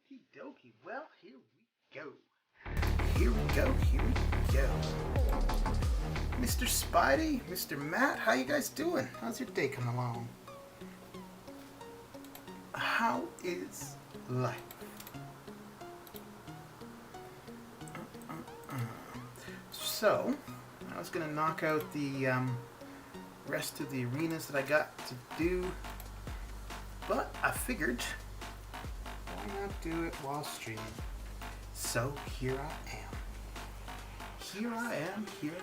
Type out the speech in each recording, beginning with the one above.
Okie dokie. Well, here we go. Here we go. Here we go. Mr. Spidey, Mr. Matt, how you guys doing? How's your day coming along? How is life? So, I was gonna knock out the rest of the arenas that I got to do, but I figured why not do it while streaming? So here I am. Here I am. Here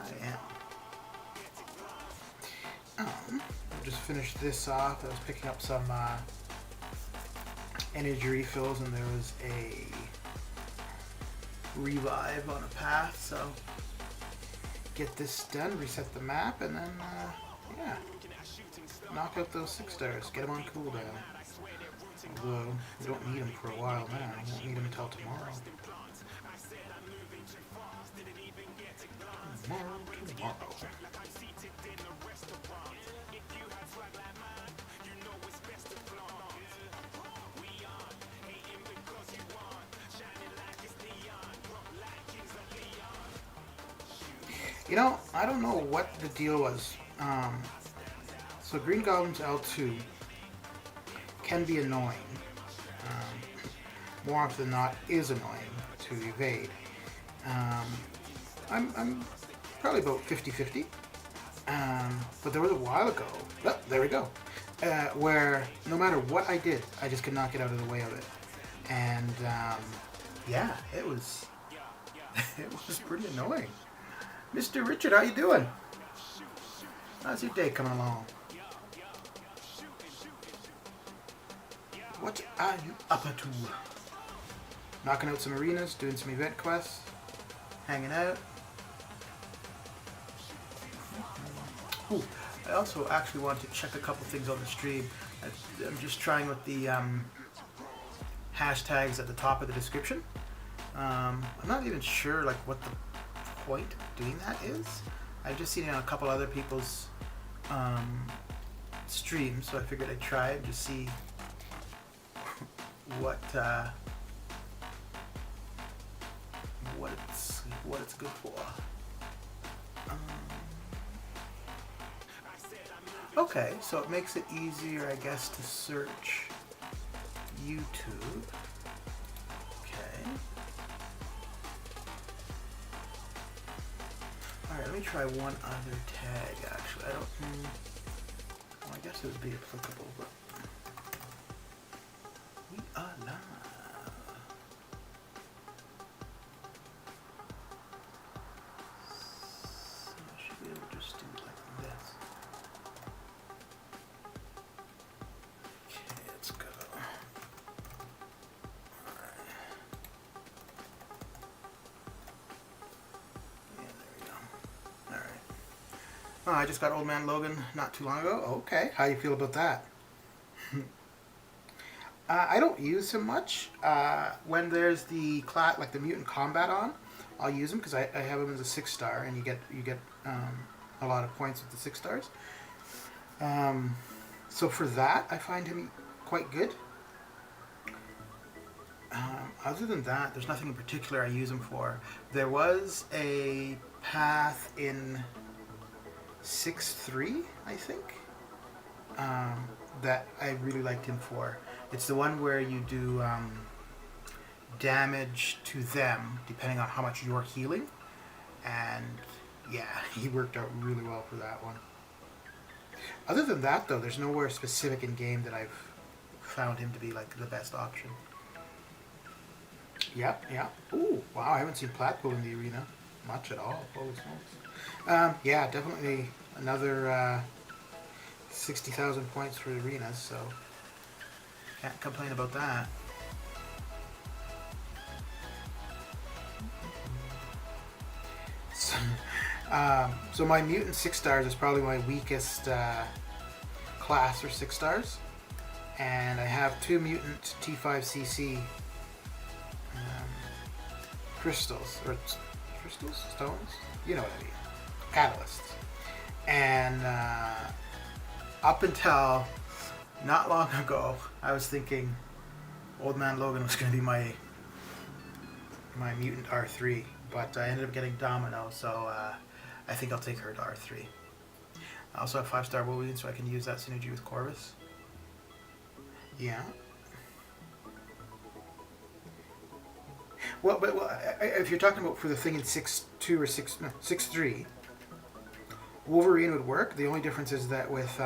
I am. I just finished this off. I was picking up some energy refills, and there was a revive on a path, so get this done, reset the map, and then yeah, knock out those 6 stars, get them on cooldown. Although we don't need them for a while now, we won't need them until tomorrow. Tomorrow. You know, I don't know what the deal was. So Green Goblin's L2 can be annoying. More often than not is annoying to evade. I'm probably about 50-50. But there was a while ago, oh, there we go, where no matter what I did, I just could not get out of the way of it. And yeah, it was it was pretty annoying. Mr. Richard, how you doing? How's your day coming along? What are you up to? Knocking out some arenas, doing some event quests, hanging out. Ooh, I also actually want to check a couple things on the stream. I'm just trying with the hashtags at the top of the description. I'm not even sure like what the point of doing that is. I've just seen it on a couple other people's streams, so I figured I'd try it and just see what it's good for. Okay, so it makes it easier, I guess, to search YouTube. Okay. Alright, let me try one other tag, actually. I don't... well, I guess it would be applicable, but... we are live. So I should be able to just do it like this. Okay, let's go. Alright. Yeah, there we go. Alright. Oh, I just got Old Man Logan not too long ago. Okay, how do you feel about that? I don't use him much. When there's the like the mutant combat on, I'll use him because I have him as a 6-star, and you get a lot of points with the 6 stars. So for that, I find him quite good. Other than that, there's nothing in particular I use him for. There was a path in 6.3, I think, that I really liked him for. It's the one where you do damage to them depending on how much you're healing, and yeah, he worked out really well for that one. Other than that, though, there's nowhere specific in game that I've found him to be like the best option. Yep, yeah. Ooh, wow, I haven't seen Platpool in the arena much at all. Holy smokes. Yeah, definitely another 60,000 points for the arenas, so can't complain about that. So my mutant 6 stars is probably my weakest class for 6 stars, and I have 2 mutant T5CC crystals, or stones, you know what I mean, catalysts. And up until not long ago, I was thinking, Old Man Logan was going to be my mutant R3, but I ended up getting Domino, so I think I'll take her to R3. I also have 5-star Wolverine, so I can use that synergy with Corvus. Yeah. Well, but if you're talking about for the thing in 6-2 or 6-3, Wolverine would work. The only difference is that with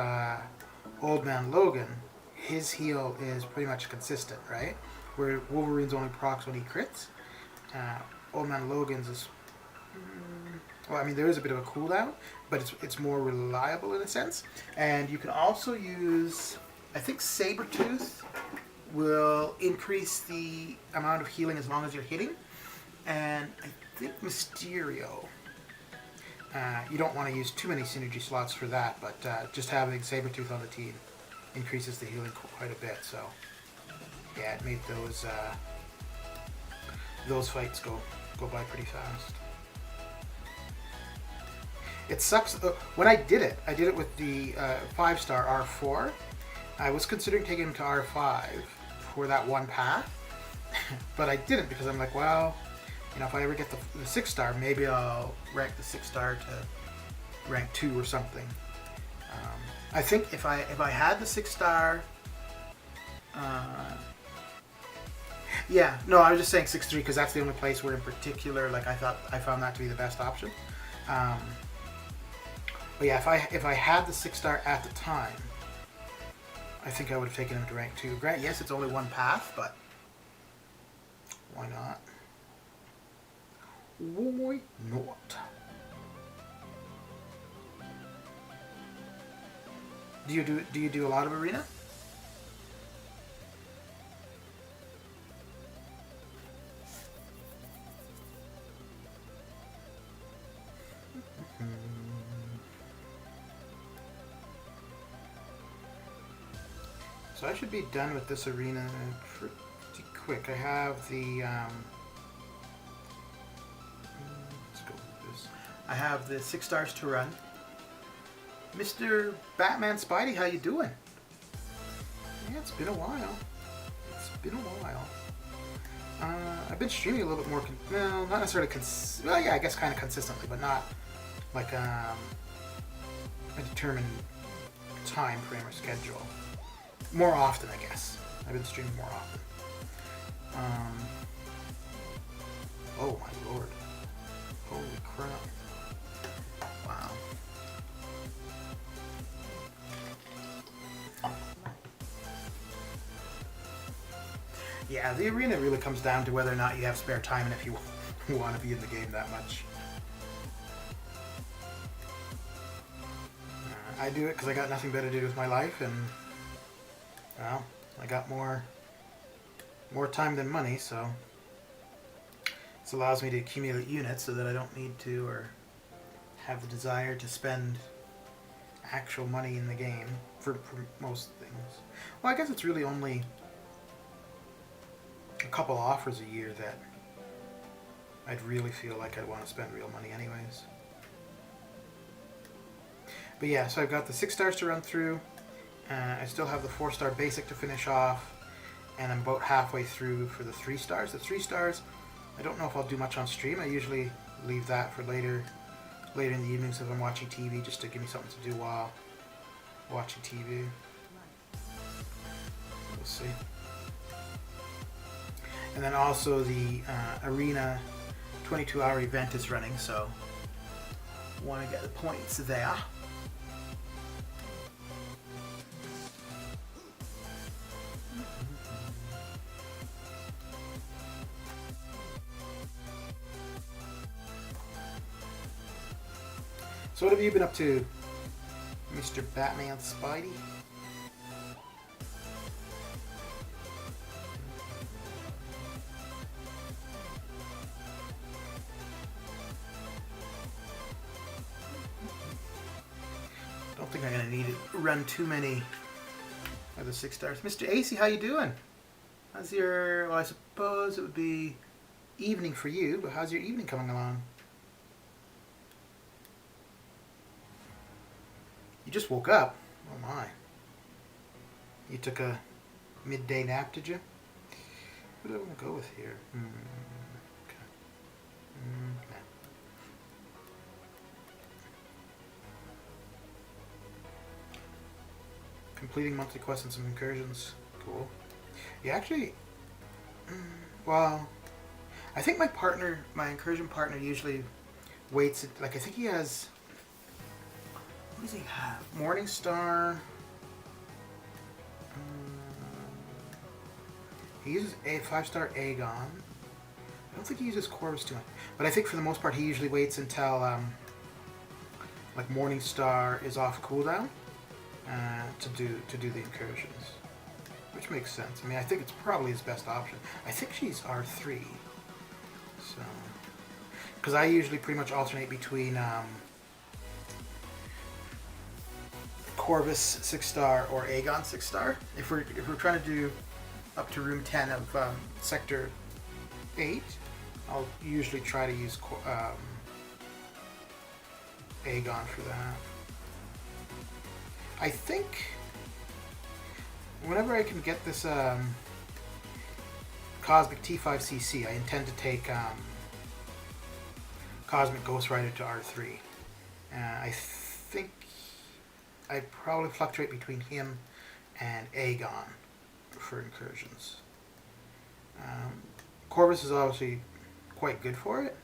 Old Man Logan, his heal is pretty much consistent, right? Where Wolverine's only procs when he crits. Old Man Logan's is... well, I mean, there is a bit of a cooldown, but it's more reliable in a sense. And you can also use... I think Sabretooth will increase the amount of healing as long as you're hitting. And I think Mysterio... you don't want to use too many synergy slots for that, but just having Sabretooth on the team increases the healing quite a bit, so yeah, it made those fights go by pretty fast. It sucks. When I did it with the 5-star R4. I was considering taking him to R5 for that one path, but I didn't because I'm like, well, you know, if I ever get the 6-star, maybe I'll rank the 6-star to rank 2 or something. I think if I had the 6-star, yeah, no, I was just saying 6-3 because that's the only place where in particular, like I found that to be the best option. But yeah, if I had the 6-star at the time, I think I would have taken him to rank 2. Grant, yes, it's only one path, but why not? Why not? Do you do a lot of arena? So I should be done with this arena pretty quick. I have the let's go with this. I have the 6 stars to run. Mr. Batman Spidey, how you doing? Yeah, it's been a while. It's been a while. I've been streaming a little bit more, well, not necessarily, well, yeah, I guess kind of consistently, but not like a determined time frame or schedule. More often, I guess. I've been streaming more often. Oh my lord. Holy crap. Wow. Yeah, the arena really comes down to whether or not you have spare time and if you want to be in the game that much. I do it because I got nothing better to do with my life, and well, I got more time than money, so this allows me to accumulate units so that I don't need to or have the desire to spend actual money in the game for most things. Well, I guess it's really only a couple offers a year that I'd really feel like I'd want to spend real money anyways. But yeah, so I've got the 6 stars to run through. I still have the 4-star basic to finish off, and I'm about halfway through for the 3 stars. The 3 stars, I don't know if I'll do much on stream. I usually leave that for later in the evenings if I'm watching TV, just to give me something to do while watching TV. We'll see. And then also the Arena 22-hour event is running, so want to get the points there. So what have you been up to, Mr. Batman Spidey? Don't think I'm gonna need to run too many of the 6 stars. Mr. AC, how you doing? How's your, well, I suppose it would be evening for you, but how's your evening coming along? You just woke up? Oh my. You took a midday nap, did you? Who do I want to go with here? Okay. Nah. Completing monthly quests and some incursions. Cool. Yeah, actually, well, I think my incursion partner usually waits, like, I think he has, what does he have? Morningstar. He uses a 5-star Aegon. I don't think he uses Corvus too much. But I think for the most part he usually waits until like Morningstar is off cooldown to do the incursions. Which makes sense. I mean, I think it's probably his best option. I think she's R3. So, because I usually pretty much alternate between Corvus 6-star or Aegon 6-star. If we're trying to do up to room 10 of sector 8, I'll usually try to use Aegon for that. I think whenever I can get this Cosmic T5CC, I intend to take Cosmic Ghost Rider to R3. I think I probably fluctuate between him and Aegon for incursions. Corvus is obviously quite good for it,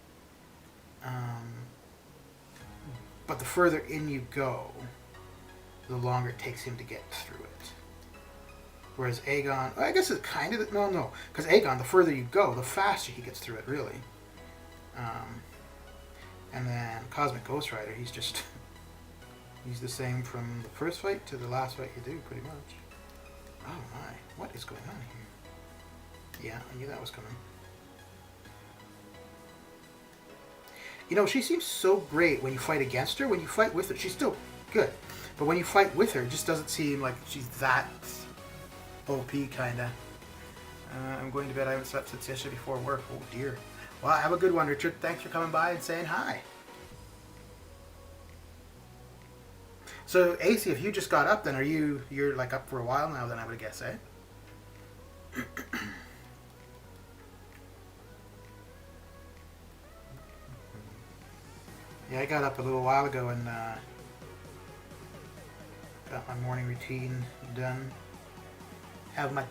but the further in you go, the longer it takes him to get through it. Whereas Aegon, I guess it's kind of, no, because Aegon, the further you go, the faster he gets through it, really. And then Cosmic Ghost Rider, he's just, he's the same from the first fight to the last fight you do, pretty much. Oh my, what is going on here? Yeah, I knew that was coming. You know, she seems so great when you fight against her. When you fight with her, she's still good. But when you fight with her, it just doesn't seem like she's that OP, kinda. I'm going to bed. I haven't slept since yesterday before work. Oh dear. Well, have a good one, Richard. Thanks for coming by and saying hi. So, AC, if you just got up, then you're like up for a while now, then I would guess, eh? Yeah, I got up a little while ago and got my morning routine done. Have my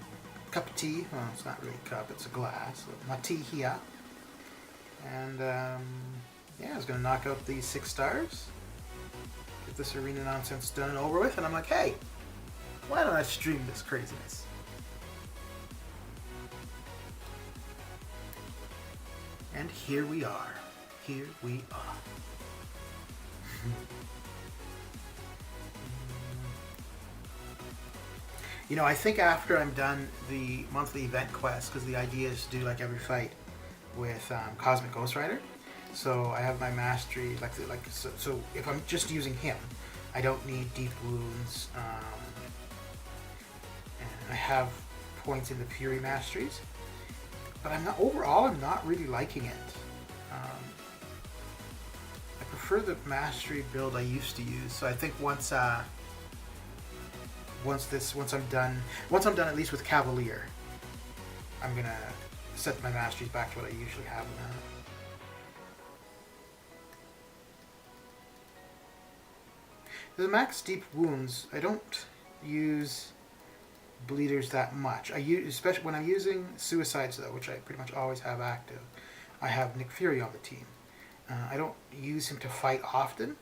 cup of tea. Well, it's not really a cup, it's a glass. My tea here. And, yeah, I was going to knock out these 6 stars. Get this arena nonsense done and over with. And I'm like, hey, why don't I stream this craziness? And here we are. Here we are. You know, I think after I'm done the monthly event quest, because the idea is to do like every fight with Cosmic Ghost Rider. So I have my mastery, so if I'm just using him, I don't need deep wounds. And I have points in the Fury masteries, but I'm not really liking it. I prefer the mastery build I used to use. So I think once I'm done at least with Cavalier, I'm gonna set my masteries back to what I usually have now. The max deep wounds, I don't use bleeders that much. I use, especially when I'm using suicides though, which I pretty much always have active. I have Nick Fury on the team. I don't use him to fight often,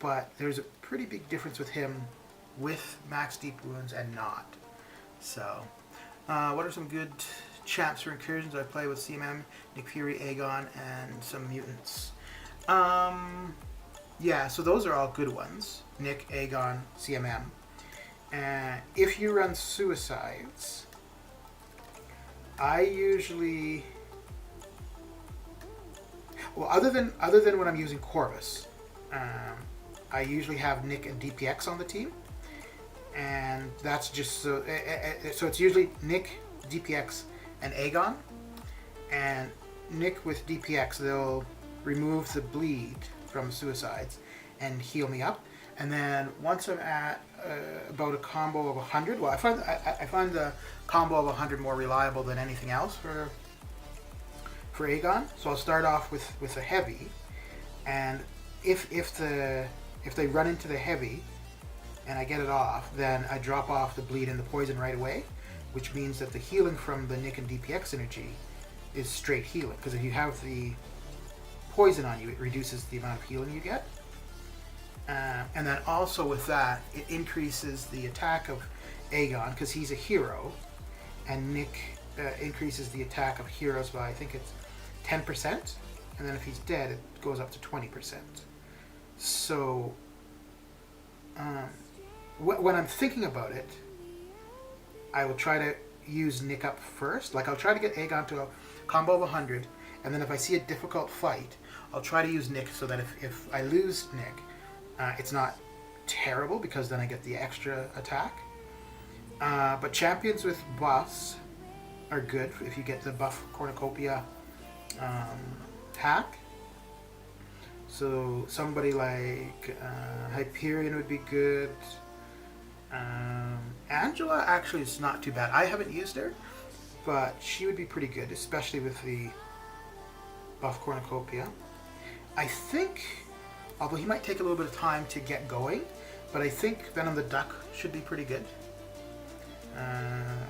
but there's a pretty big difference with him with max deep wounds and not. So, what are some good champs for incursions? I play with CMM, Nick Fury, Aegon, and some mutants. Yeah, so those are all good ones. Nick, Aegon, CMM. If you run suicides, I usually, well, other than when I'm using Corvus, I usually have Nick and DPX on the team, and that's just so it's usually Nick, DPX, and Aegon. And Nick with DPX, they'll remove the bleed from suicides and heal me up. And then once I'm at about a combo of 100, well, I find the combo of 100 more reliable than anything else for Aegon. So I'll start off with a heavy, and if they run into the heavy and I get it off, then I drop off the bleed and the poison right away, which means that the healing from the Nick and DPX energy is straight healing. Because if you have the poison on you, it reduces the amount of healing you get. And then also with that, it increases the attack of Aegon, because he's a hero, and Nick increases the attack of heroes by, I think it's 10%, and then if he's dead, it goes up to 20%. So when I'm thinking about it, I will try to use Nick up first. Like, I'll try to get Aegon to a combo of 100, and then if I see a difficult fight, I'll try to use Nick so that if I lose Nick, it's not terrible, because then I get the extra attack. But champions with buffs are good if you get the buff cornucopia hack. So somebody like Hyperion would be good. Angela actually is not too bad. I haven't used her, but she would be pretty good, especially with the buff cornucopia. I think, although he might take a little bit of time to get going, but I think Venom the Duck should be pretty good.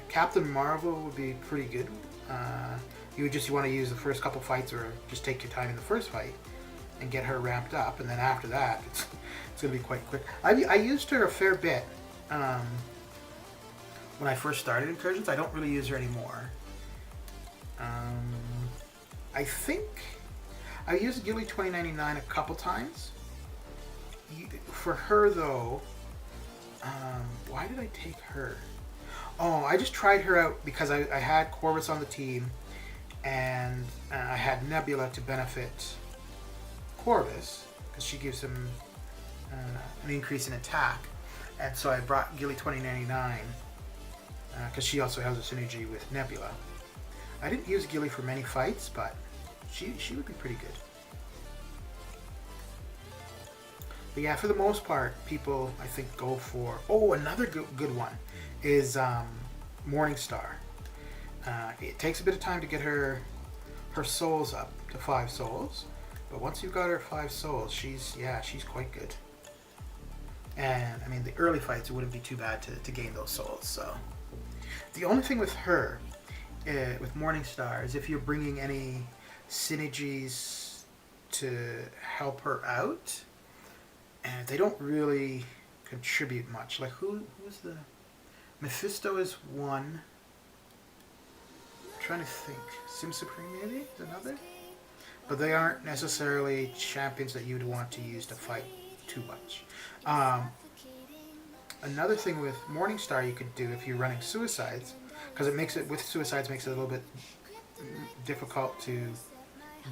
Captain Marvel would be pretty good. You would just want to use the first couple fights, or just take your time in the first fight and get her ramped up, and then after that, it's going to be quite quick. I used her a fair bit when I first started Incursions. I don't really use her anymore. I think I used Gilly 2099 a couple times. For her though, why did I take her? Oh, I just tried her out because I had Corvus on the team, and I had Nebula to benefit Corvus, because she gives him an increase in attack. And so I brought Gilly 2099 because she also has a synergy with Nebula. I didn't use Gilly for many fights, but she would be pretty good. But yeah, for the most part, people, I think, go for... Oh, another good one is Morningstar. It takes a bit of time to get her souls up to 5 souls, but once you've got her 5 souls, she's quite good. And I mean, the early fights, it wouldn't be too bad to gain those souls. So the only thing with her, with Morningstar, is if you're bringing any synergies to help her out, and they don't really contribute much. Like, who's the... Mephisto is one. I'm trying to think. Sim Supreme maybe is another? But they aren't necessarily champions that you'd want to use to fight too much. Another thing with Morningstar you could do if you're running Suicides, because with Suicides makes it a little bit difficult to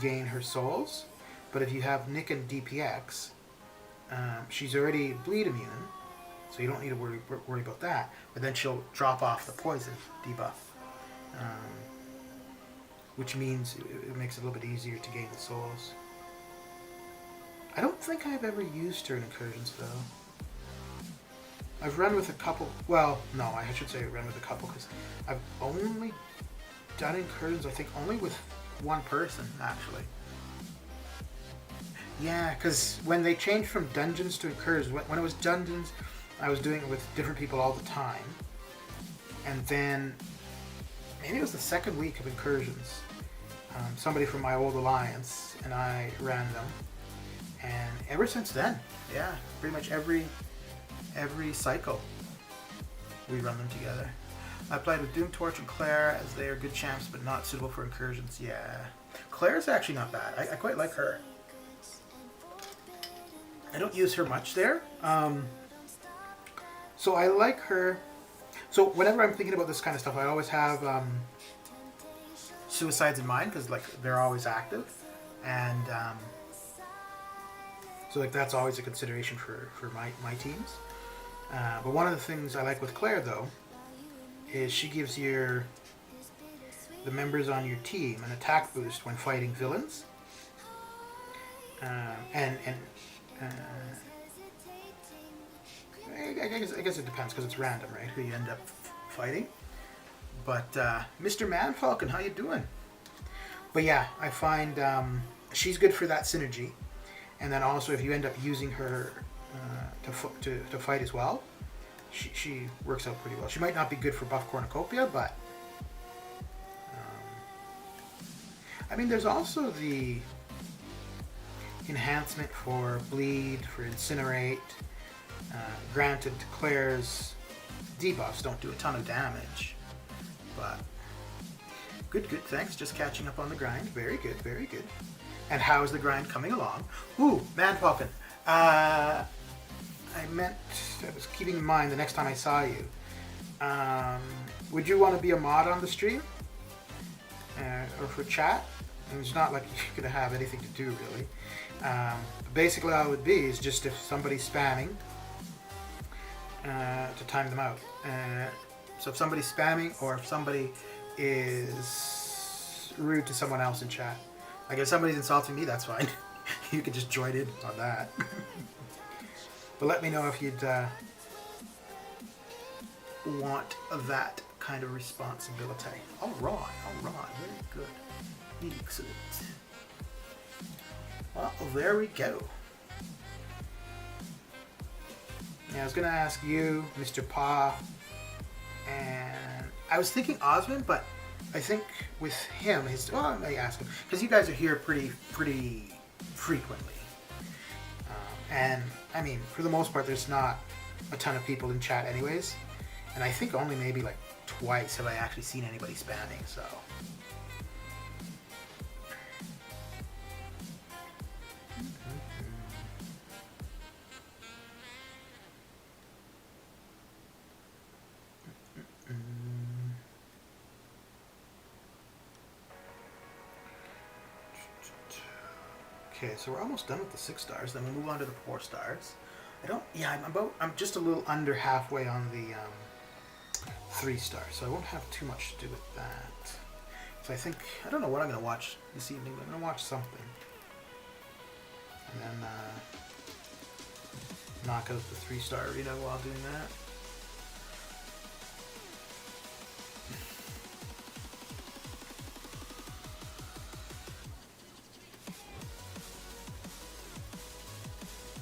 gain her souls. But if you have Nick and DPX, she's already bleed immune, so you don't need to worry about that. But then she'll drop off the poison debuff, which means it makes it a little bit easier to gain the souls. I don't think I've ever used her in Incursions though. I've run with a couple. Well, no, I should say I've run with a couple, because I've only done Incursions, I think, only with one person actually. Yeah, because when they changed from Dungeons to Incursions, when it was Dungeons, I was doing it with different people all the time. And then, maybe it was the second week of Incursions, somebody from my old alliance and I ran them. And ever since then, yeah, pretty much every cycle, we run them together. I played with Doom Torch and Claire, as they are good champs, but not suitable for Incursions. Yeah, Claire's actually not bad. I quite like her. I don't use her much there. So I like her. So whenever I'm thinking about this kind of stuff, I always have Suicides in mind, because like they're always active, and so like that's always a consideration for my teams. But one of the things I like with Claire though is she gives the members on your team an attack boost when fighting villains, I guess it depends because it's random, right? Who you end up fighting. But Mr. Man Falcon, how you doing? But yeah, I find she's good for that synergy, and then also if you end up using her to fight as well, she works out pretty well. She might not be good for buff cornucopia, but I mean, there's also the enhancement for bleed, for incinerate. Granted, Claire's debuffs don't do a ton of damage, but good, thanks. Just catching up on the grind. Very good, very good. And how is the grind coming along? Ooh, Man Falcon. I was keeping in mind the next time I saw you. Would you want to be a mod on the stream? Or for chat? And it's not like you're going to have anything to do, really. Basically, all it would be is just if somebody's spamming, to time them out. So if somebody's spamming, or if somebody is rude to someone else in chat. Like if somebody's insulting me, that's fine. You can just join in on that. But let me know if you'd want that kind of responsibility. All right, very good. Excellent. Well, there we go. Yeah, I was gonna ask you, Mr. Pa, and I was thinking Osmond, but I think with him, well, I may ask him because you guys are here pretty frequently, and I mean, for the most part, there's not a ton of people in chat, anyways, and I think only maybe like twice have I actually seen anybody spamming. So. Okay, so we're almost done with the 6 stars. Then we move on to the 4 stars. I'm just a little under halfway on the 3 stars, so I won't have too much to do with that. So I don't know what I'm gonna watch this evening, but I'm gonna watch something, and then knock out the 3-star arena while doing that.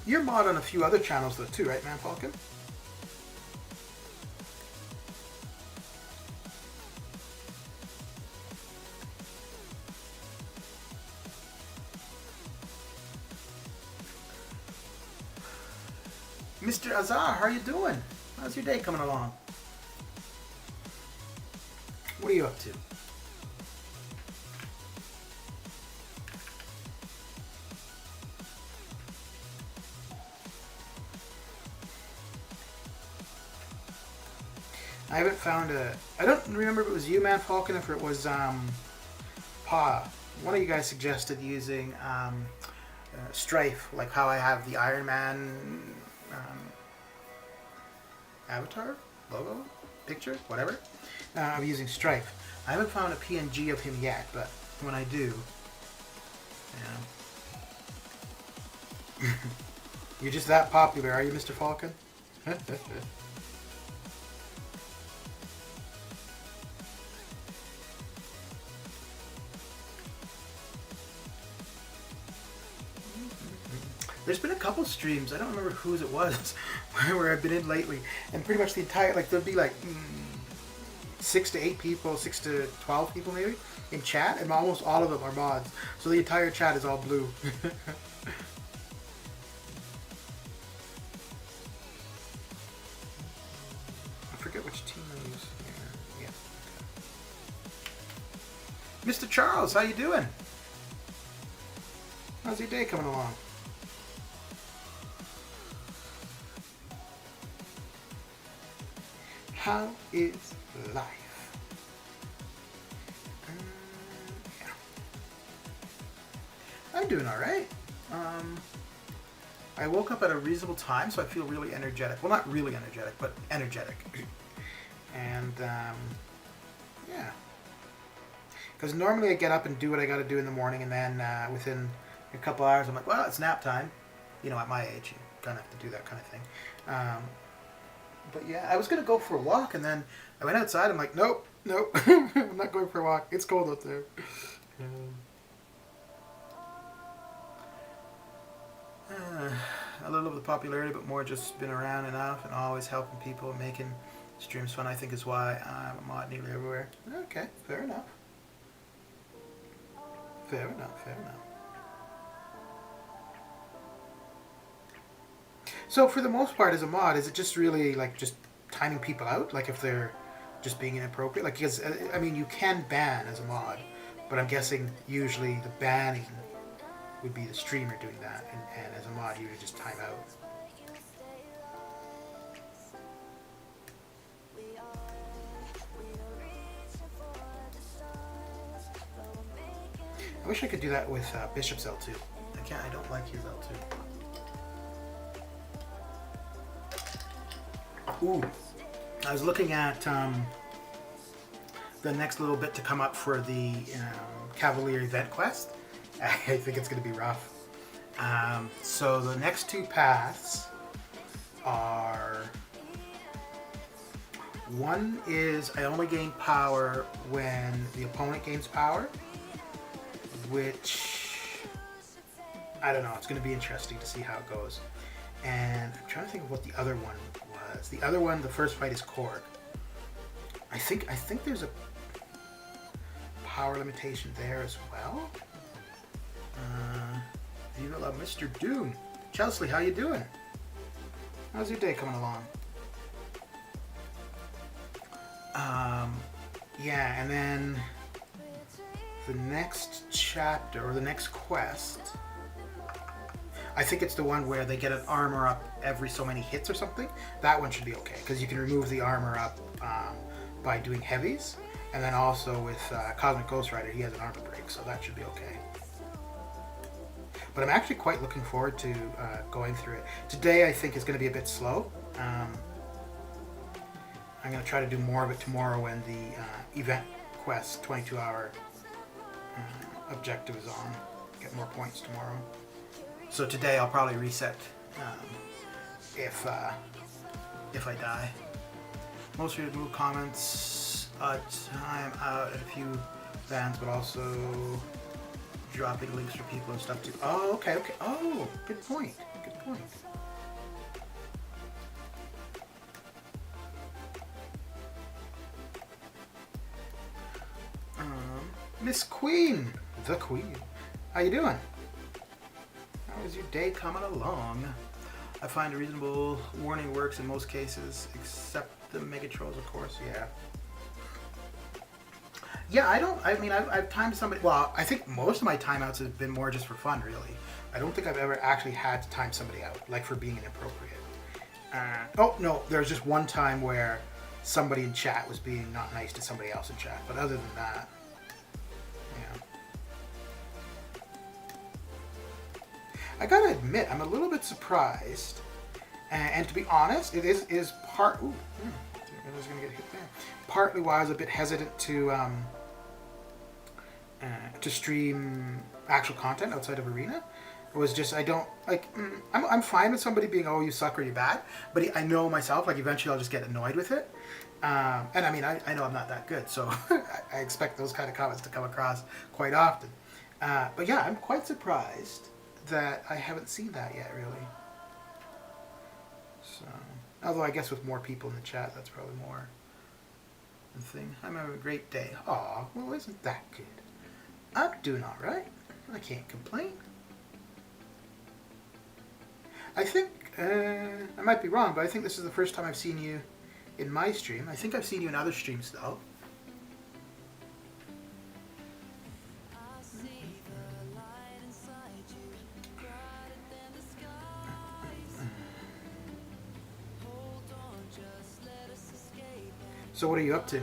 You're mod on a few other channels though too, right, Man Falcon? Mr. Azar, how are you doing? How's your day coming along? What are you up to? I haven't found I don't remember if it was you, Man Falcon, if it was Pa. One of you guys suggested using Strife, like how I have the Iron Man avatar, logo, picture, whatever. I'm using Strife. I haven't found a PNG of him yet, but when I do, you're just that popular, are you, Mr. Falcon? There's been a couple streams, I don't remember whose it was, where I've been in lately, and pretty much the entire, like, there'll be like 6 to 8 people, 6 to 12 people maybe, in chat, and almost all of them are mods. So the entire chat is all blue. I forget which team I use here. Yeah. Mr. Charles, how you doing? How's your day coming along? How is life? Yeah. I'm doing all right. I woke up at a reasonable time, so I feel really energetic. Well, not really energetic, but energetic. And yeah. Because normally I get up and do what I got to do in the morning, and then within a couple hours I'm like, well, it's nap time. You know, at my age, you kind of have to do that kind of thing. But yeah, I was gonna go for a walk, and then I went outside. I'm like, nope, nope, I'm not going for a walk. It's cold out there. A little of the popularity, but more just been around enough and always helping people, making streams fun, I think is why I'm a mod nearly everywhere. Okay, fair enough. Fair enough, fair enough. So for the most part, as a mod, is it just really like just timing people out? Like if they're just being inappropriate? Like, because, I mean, you can ban as a mod, but I'm guessing usually the banning would be the streamer doing that, and as a mod, you would just time out. I wish I could do that with Bishop's L2. I can't. I don't like his L2. Ooh, I was looking at the next little bit to come up for the Cavalier event quest. I think it's going to be rough. So the next two paths are, one is I only gain power when the opponent gains power, which I don't know. It's going to be interesting to see how it goes. And I'm trying to think of what the other one was. The other one, the first fight is Korg. I think there's a power limitation there as well. Viva la Mr. Doom. Chelsea, how you doing? How's your day coming along? Yeah, and then the next chapter, or the next quest, I think it's the one where they get an armor up every so many hits or something. That one should be okay, because you can remove the armor up by doing heavies. And then also with Cosmic Ghost Rider, he has an armor break, so that should be okay. But I'm actually quite looking forward to going through it. Today I think is going to be a bit slow. I'm going to try to do more of it tomorrow when the event quest 22-hour objective is on. Get more points tomorrow. So today I'll probably reset if I die. Most remove comments. I'm out at a few bands, but also dropping links for people and stuff too. Oh, okay. Oh, good point. Good point. Miss Queen, the Queen. How you doing? How is your day coming along? I find a reasonable warning works in most cases, except the mega trolls, of course. Yeah. Yeah, I've timed somebody. Well, I think most of my timeouts have been more just for fun, really. I don't think I've ever actually had to time somebody out, like for being inappropriate. Oh, no, there's just one time where somebody in chat was being not nice to somebody else in chat, but other than that, yeah. I gotta admit, I'm a little bit surprised, and to be honest, it is part. Ooh, I was gonna get hit there. Partly why I was a bit hesitant to stream actual content outside of Arena. It was just I don't like. I'm fine with somebody being, oh, you suck or you bad, but I know myself, like, eventually I'll just get annoyed with it. And I mean, I know I'm not that good, so I expect those kind of comments to come across quite often. But yeah, I'm quite surprised that I haven't seen that yet, really. So, although I guess with more people in the chat, that's probably more the thing. I'm having a great day. Aw, well, isn't that good? I'm doing all right. I can't complain. I think, I might be wrong, but I think this is the first time I've seen you in my stream. I think I've seen you in other streams, though. So what are you up to?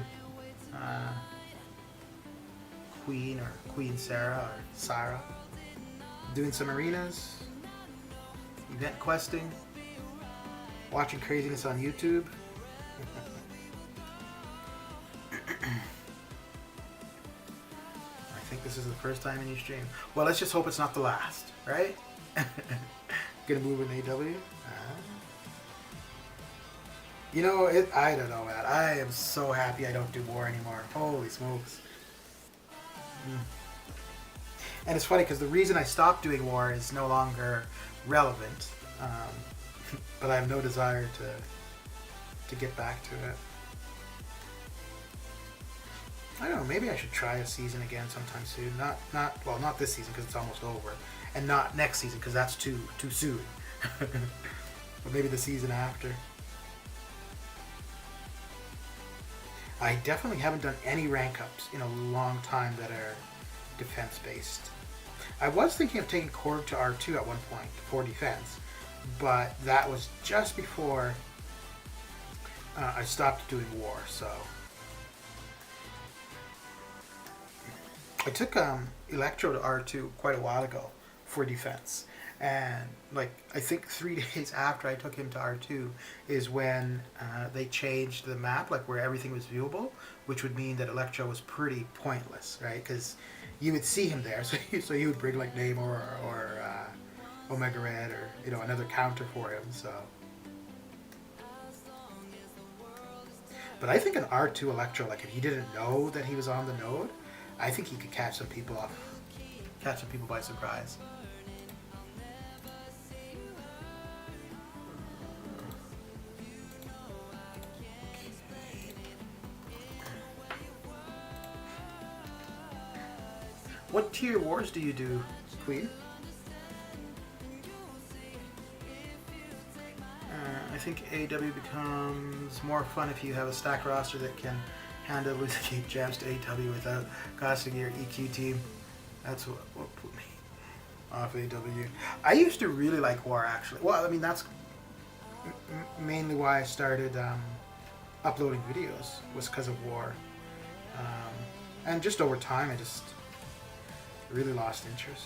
Queen or Queen Sarah or Sarah? Doing some arenas? Event questing? Watching craziness on YouTube? I think this is the first time in your stream. Well, let's just hope it's not the last, right? Gonna move an AW? You know, I don't know, man. I am so happy I don't do war anymore. Holy smokes. Mm. And it's funny because the reason I stopped doing war is no longer relevant, but I have no desire to get back to it. I don't know. Maybe I should try a season again sometime soon. Not this season because it's almost over, and not next season because that's too soon. But maybe the season after. I definitely haven't done any rank ups in a long time that are defense based. I was thinking of taking Korg to R2 at one point for defense, but that was just before I stopped doing war. So I took Electro to R2 quite a while ago for defense, and like I think 3 days after I took him to R2 is when they changed the map, like where everything was viewable, which would mean that Electro was pretty pointless, right? Because you would see him there, so you would bring like Namor or Omega Red or another counter for him. So, but I think an R2 Electro, like if he didn't know that he was on the node, I think he could catch some people by surprise. What tier wars do you do, Queen? I think AW becomes more fun if you have a stack roster that can handle losing jams to AW without costing your EQ team. That's what put me off AW. I used to really like war, actually. Well, I mean, that's mainly why I started uploading videos, was because of war. And just over time, I just really lost interest.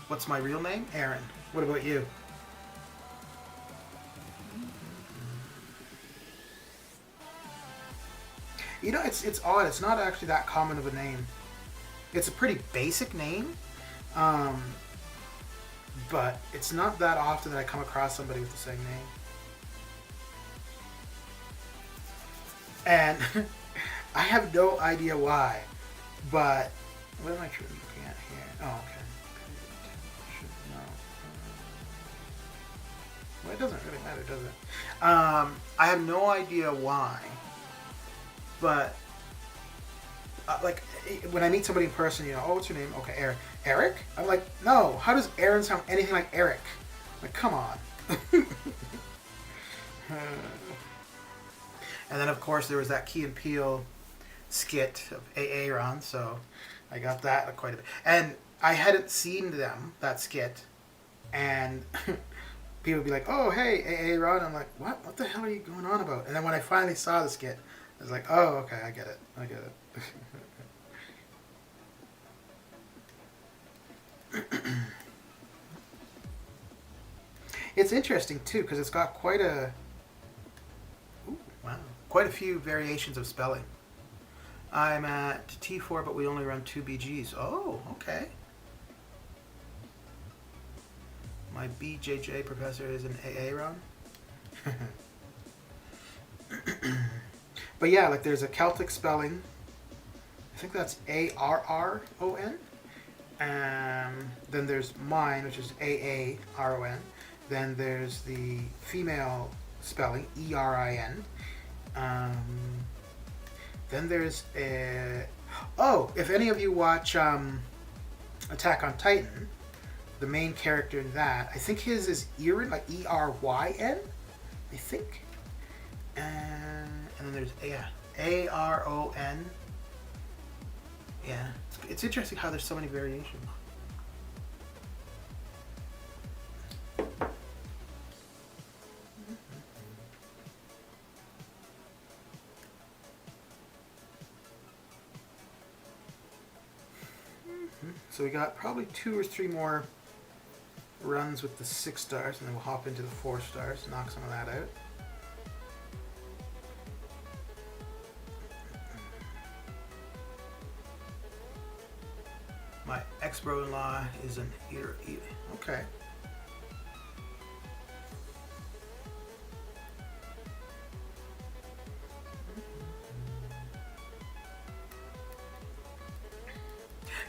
What's my real name? Aaron. What about you? You know, it's odd. It's not actually that common of a name. It's a pretty basic name, but it's not that often that I come across somebody with the same name. And I have no idea why, but what am I looking at here? Oh, okay. Well, it doesn't really matter, does it? I have no idea why, but like when I meet somebody in person, oh, what's your name? Okay, Eric. Eric? I'm like, no. How does Aaron sound anything like Eric? Like, come on. And then, of course, there was that Key and Peele skit of Aaron, so I got that quite a bit. And I hadn't seen that skit, and people would be like, oh, hey, Aaron. I'm like, what? What the hell are you going on about? And then when I finally saw the skit, I was like, oh, okay, I get it. It's interesting, too, because it's got quite a few variations of spelling. I'm at T4, but we only run 2 BGs. Oh, okay. My BJJ professor is an AA run. But yeah, like there's a Celtic spelling. I think that's ARRON. Then there's mine, which is AARON. Then there's the female spelling, ERIN. Then there's if any of you watch Attack on Titan, the main character in that, I think his is Erin, like ERYN, I think. And then there's ARON. Yeah, it's interesting how there's so many variations. So we got probably 2 or 3 more runs with the 6 stars, and then we'll hop into the 4 stars, knock some of that out. My ex-brother-in-law is an eater. Okay.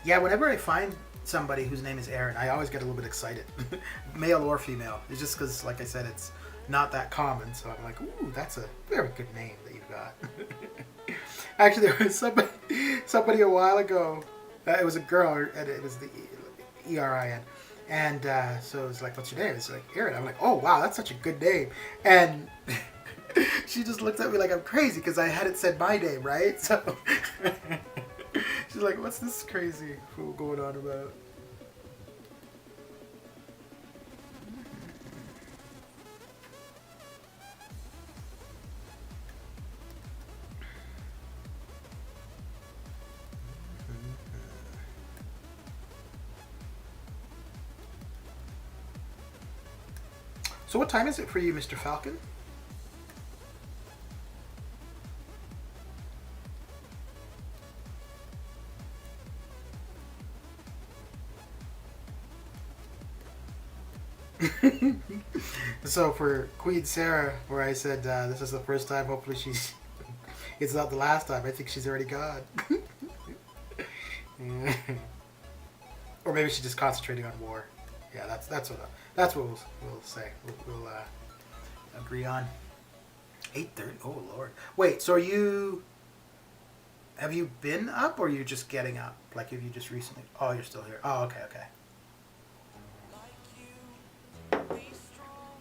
Yeah, whenever I find somebody whose name is Aaron, I always get a little bit excited, male or female. It's just because, like I said, it's not that common. So I'm like, ooh, that's a very good name that you've got. Actually, there was somebody a while ago. It was a girl, and it was the Erin, and so it was like, "What's your name?" It's like Erin. I'm like, "Oh wow, that's such a good name," and she just looked at me like I'm crazy because I hadn't said my name, right? So she's like, "What's this crazy fool going on about?" So what time is it for you, Mr. Falcon? So for Queen Sarah, where I said this is the first time, hopefully she's it's not the last time. I think she's already gone. Yeah. Or maybe she's just concentrating on war. Yeah, that's what we'll say. We'll agree on. 8:30. Oh Lord. Wait. So have you been up, or are you just getting up? Like, have you just recently? Oh, you're still here. Oh, okay, okay.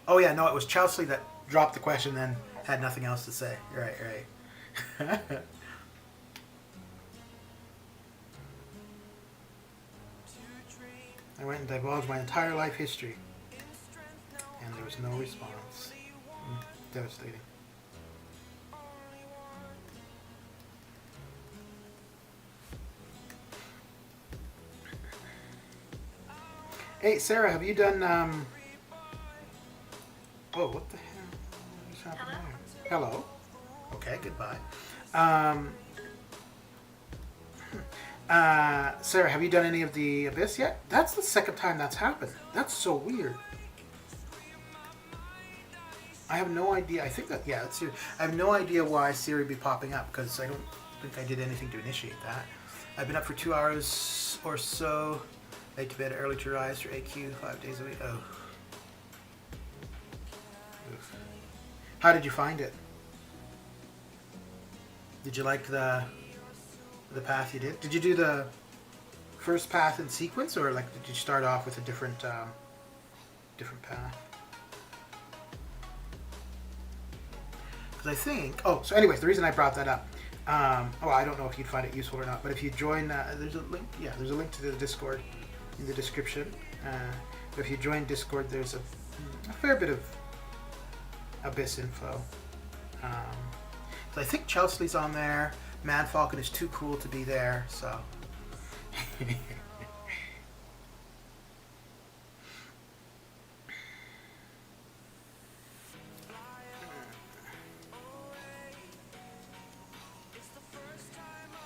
Oh yeah, no, it was Chelsea that dropped the question, and had nothing else to say. Right, right. I went and divulged my entire life history, and there was no response. Devastating. Hey, Sarah, have you done, Oh, what the hell is happening there? Hello. Okay, goodbye. Sarah, have you done any of the Abyss yet? That's the second time that's happened. That's so weird. I have no idea. I think that, yeah, that's Siri. I have no idea why Siri be popping up, because I don't think I did anything to initiate that. I've been up for 2 hours or so. Late to bed, early to rise for AQ 5 days a week. Oh. Oof. How did you find it? Did you like the path you did? Did you do the first path in sequence, or like did you start off with a different path? Because I think, so anyways, the reason I brought that up, I don't know if you'd find it useful or not, but if you join, there's a link, there's a link to the Discord in the description. If you join Discord, there's a fair bit of Abyss info. So I think Chelsea's on there. Man Falcon is too cool to be there, so.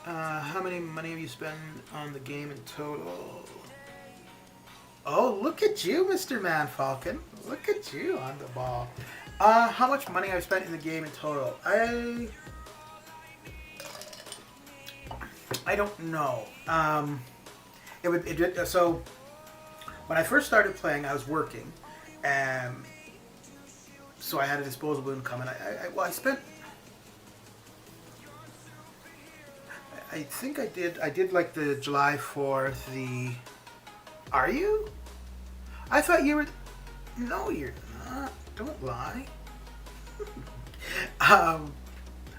How many money have you spent on the game in total? Oh, look at you, Mr. Man Falcon. Look at you on the ball. How much money I've spent in the game in total? I don't know. So when I first started playing, I was working, so I had a disposable income, and I spent. I think I did like the July 4th. Are you? I thought you were. No, you're not. Don't lie.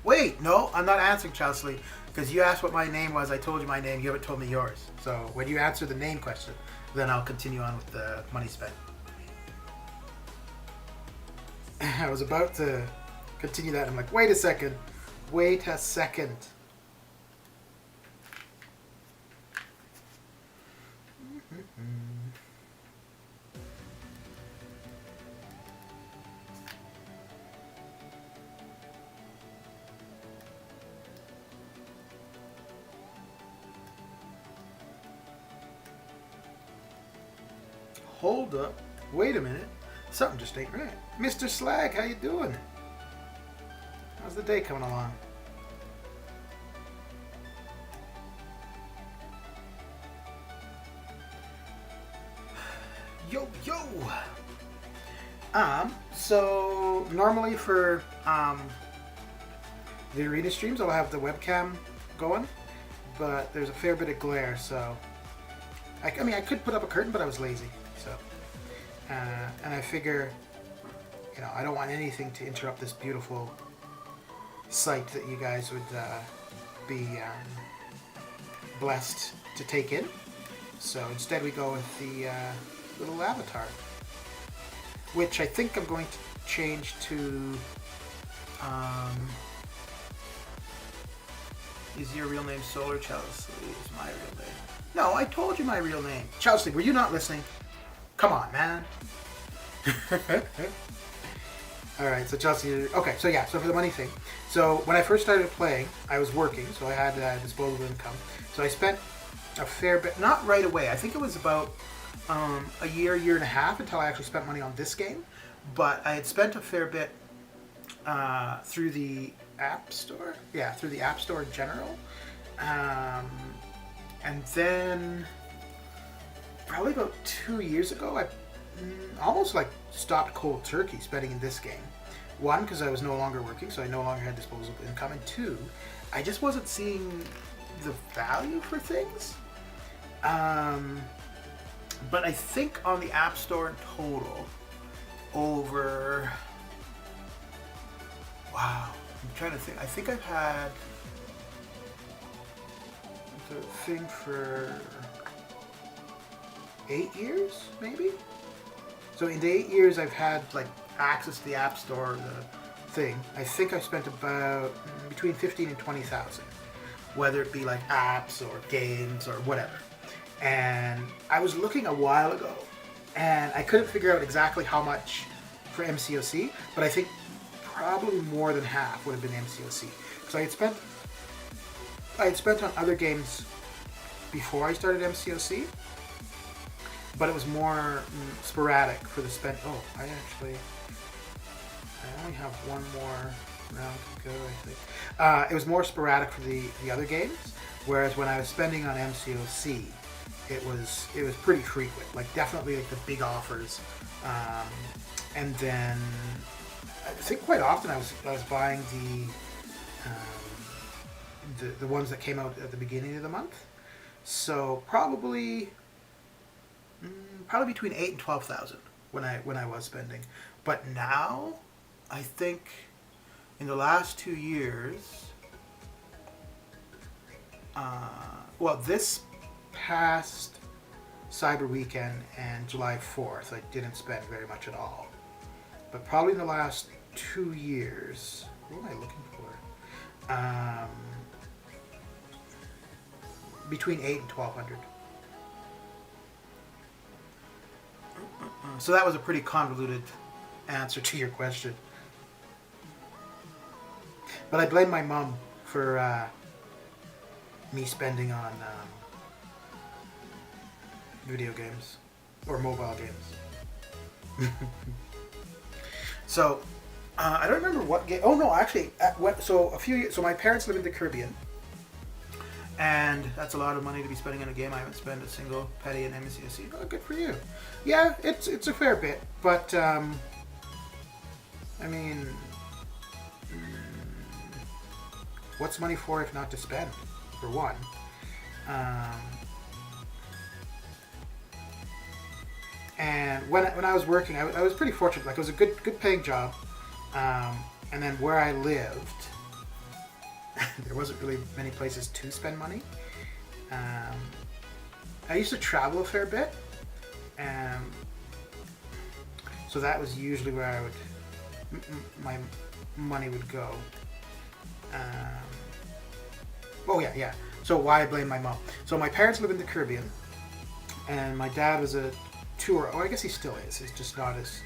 Wait, no, I'm not answering, Chelsea, because you asked what my name was. I told you my name. You haven't told me yours. So when you answer the name question, then I'll continue on with the money spent. I was about to continue that. I'm like, wait a second. Wait a second. Hold up. Wait a minute. Something just ain't right. Mr. Slag, how you doing? How's the day coming along? Yo, yo! So normally for the arena streams, I'll have the webcam going, but there's a fair bit of glare, so I mean, I could put up a curtain, but I was lazy, so and I figure, you know, I don't want anything to interrupt this beautiful sight that you guys would be blessed to take in. So instead we go with the little avatar, which I think I'm going to change to is your real name Solar Chelsea? Is my real name. No, I told you my real name. Chelsea, were you not listening? Come on, man. Alright, so Chelsea, okay, so yeah, so for the money thing. So when I first started playing, I was working, so I had disposable income. So I spent a fair bit, not right away, I think it was about a year and a half until I actually spent money on this game. But I had spent a fair bit through the App Store. Yeah, through the App Store in general. And then probably about 2 years ago, I almost like stopped cold turkey spending in this game. One, because I was no longer working, so I no longer had disposable income. And two, I just wasn't seeing the value for things. But I think on the App Store in total, over... Wow, I'm trying to think. I think I've had the thing for 8 years, maybe? So in the 8 years I've had like access to the App Store, the thing, I think I spent about between 15 and 20,000, whether it be like apps or games or whatever. And I was looking a while ago, and I couldn't figure out exactly how much for MCOC, but I think probably more than half would have been MCOC. Because I had spent on other games before I started MCOC, but it was more sporadic for the spend. Oh, I only have one more round to go, I think. It was more sporadic for the other games, whereas when I was spending on MCOC, it was pretty frequent. Like definitely like the big offers, and then I think quite often I was buying the ones that came out at the beginning of the month. So probably between 8 and 12,000 when I was spending. But now, I think in the last 2 years, well, this past Cyber Weekend and July 4th, I didn't spend very much at all. But probably in the last 2 years, what am I looking for? Between 8 and 1,200. So that was a pretty convoluted answer to your question. But I blame my mom for me spending on video games or mobile games. So I don't remember what game. Oh no, actually, so a few years. So my parents live in the Caribbean, and that's a lot of money to be spending on a game. I haven't spent a single penny in MCOC. Oh, good for you. Yeah, it's a fair bit, but I mean, what's money for if not to spend? For one. And when I was working, I was pretty fortunate. Like it was a good paying job, and then where I lived, there wasn't really many places to spend money. I used to travel a fair bit, so that was usually where my money would go. Oh yeah. So why I blame my mom? So my parents live in the Caribbean, and my dad was a tour. Oh, I guess he still is. He's just not as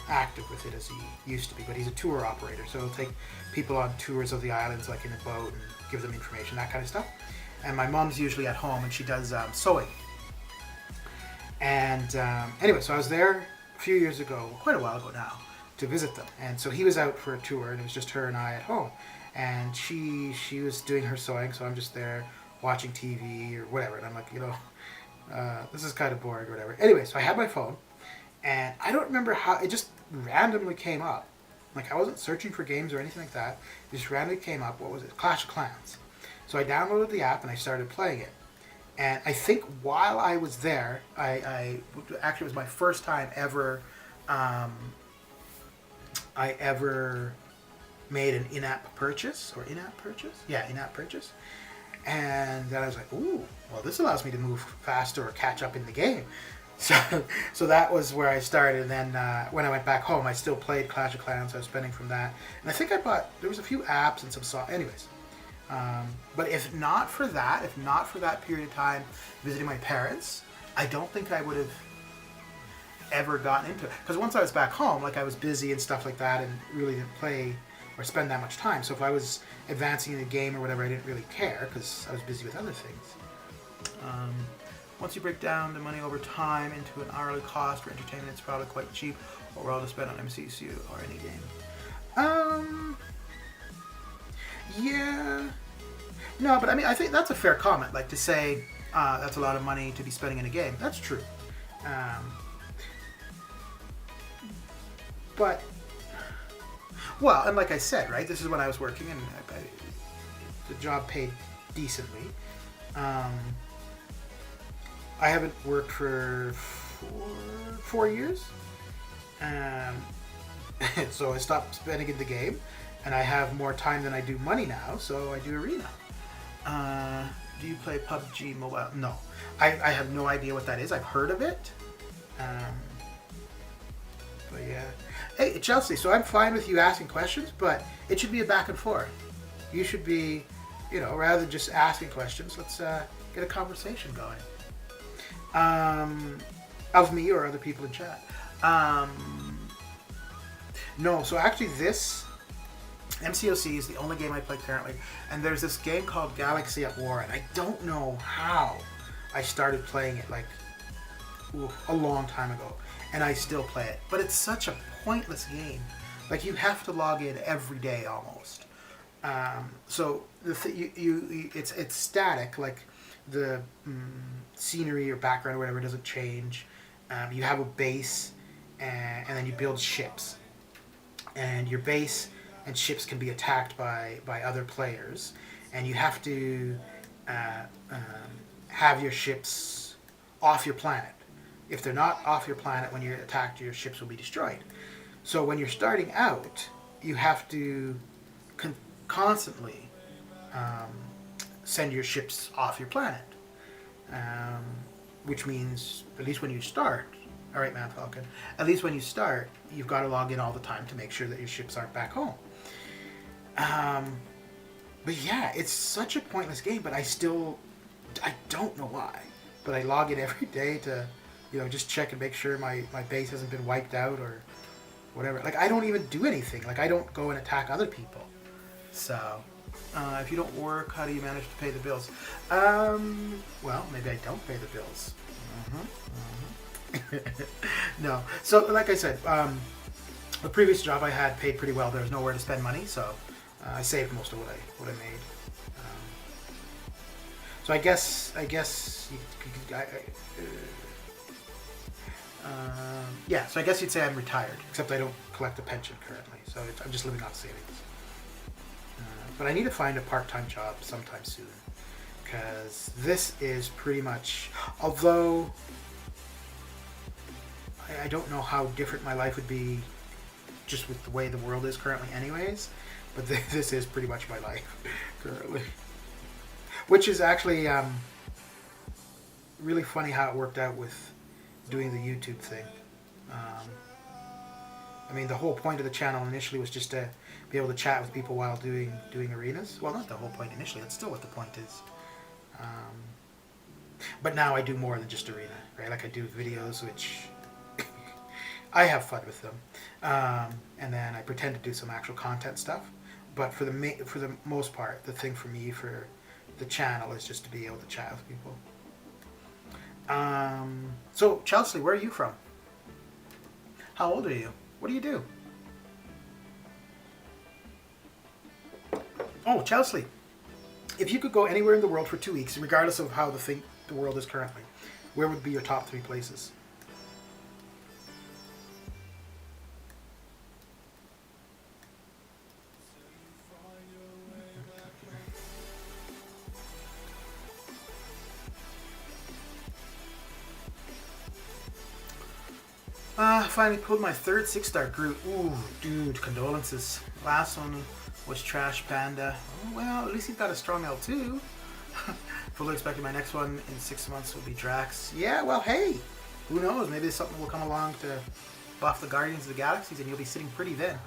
active with it as he used to be. But he's a tour operator, so he'll take people on tours of the islands, like in a boat, and give them information, that kind of stuff. And my mom's usually at home, and she does sewing. And anyway, so I was there a few years ago, quite a while ago now, to visit them. And so he was out for a tour, and it was just her and I at home. And she was doing her sewing, so I'm just there watching TV or whatever. And I'm like, This is kind of boring or whatever. Anyway, so I had my phone, and I don't remember how, it just randomly came up. Like, I wasn't searching for games or anything like that. It just randomly came up. What was it? Clash of Clans. So I downloaded the app and I started playing it. And I think while I was there, I actually, it was my first time ever, I ever made an in-app purchase, or in-app purchase? Yeah, in-app purchase. And then I was like, ooh, well, this allows me to move faster or catch up in the game. So that was where I started. And then when I went back home, I still played Clash of Clans. I was spending from that. And I think I bought, there was a few apps and some songs. Anyways. But if not for that period of time visiting my parents, I don't think I would have ever gotten into it. Because once I was back home, like, I was busy and stuff like that and really didn't play or spend that much time. So if I was advancing in a game or whatever, I didn't really care because I was busy with other things. Once you break down the money over time into an hourly cost for entertainment, it's probably quite cheap overall to spend on MCOC or any game. Yeah. No, but I mean, I think that's a fair comment. Like, to say that's a lot of money to be spending in a game. That's true. But, well, and like I said, right, this is when I was working and the job paid decently. I haven't worked for 4 years. So I stopped spending in the game. And I have more time than I do money now, so I do Arena. Do you play PUBG Mobile? No. I have no idea what that is. I've heard of it. But yeah. Hey, Chelsea, so I'm fine with you asking questions, but it should be a back and forth. You should be, rather than just asking questions, let's get a conversation going. Of me or other people in chat. No, so actually this MCOC is the only game I play currently, and there's this game called Galaxy at War, and I don't know how I started playing it, like, a long time ago, and I still play it. But it's such a pointless game. Like, you have to log in every day almost. So it's static, like the scenery or background or whatever doesn't change. You have a base, and then you build ships, and your base and ships can be attacked by other players, and you have to have your ships off your planet. If they're not off your planet when you're attacked, your ships will be destroyed. So when you're starting out, you have to constantly send your ships off your planet, which means, at least when you start, all right, Man Falcon, at least when you start, you've got to log in all the time to make sure that your ships aren't back home. But yeah, it's such a pointless game, but I don't know why, but I log in every day to, just check and make sure my base hasn't been wiped out or whatever. Like, I don't even do anything. Like, I don't go and attack other people. So, if you don't work, how do you manage to pay the bills? Well, maybe I don't pay the bills. No. So, like I said, the previous job I had paid pretty well. There was nowhere to spend money, so I saved most of what I made. So I guess yeah. So I guess you'd say I'm retired, except I don't collect a pension currently. So I'm just living off savings. But I need to find a part-time job sometime soon, because this is pretty much. Although I don't know how different my life would be, just with the way the world is currently, anyways. But this is pretty much my life currently, which is actually really funny how it worked out with doing the YouTube thing. I mean, the whole point of the channel initially was just to be able to chat with people while doing arenas. Well, not the whole point initially. That's still what the point is. But now I do more than just arena, right? Like, I do videos, which I have fun with them, and then I pretend to do some actual content stuff. But for the most part, the thing for me for the channel is just to be able to chat with people. So Chelsea, where are you from? How old are you? What do you do? Oh, Chelsea, if you could go anywhere in the world for 2 weeks, regardless of how the world is currently, where would be your top 3 places? Finally pulled my 3rd 6-star group. Ooh, dude, condolences. Last one was Trash Panda. Oh, well, at least he's got a strong L2. Fully expecting my next one in 6 months will be Drax. Yeah, well, hey, who knows? Maybe something will come along to buff the Guardians of the Galaxies and you'll be sitting pretty then.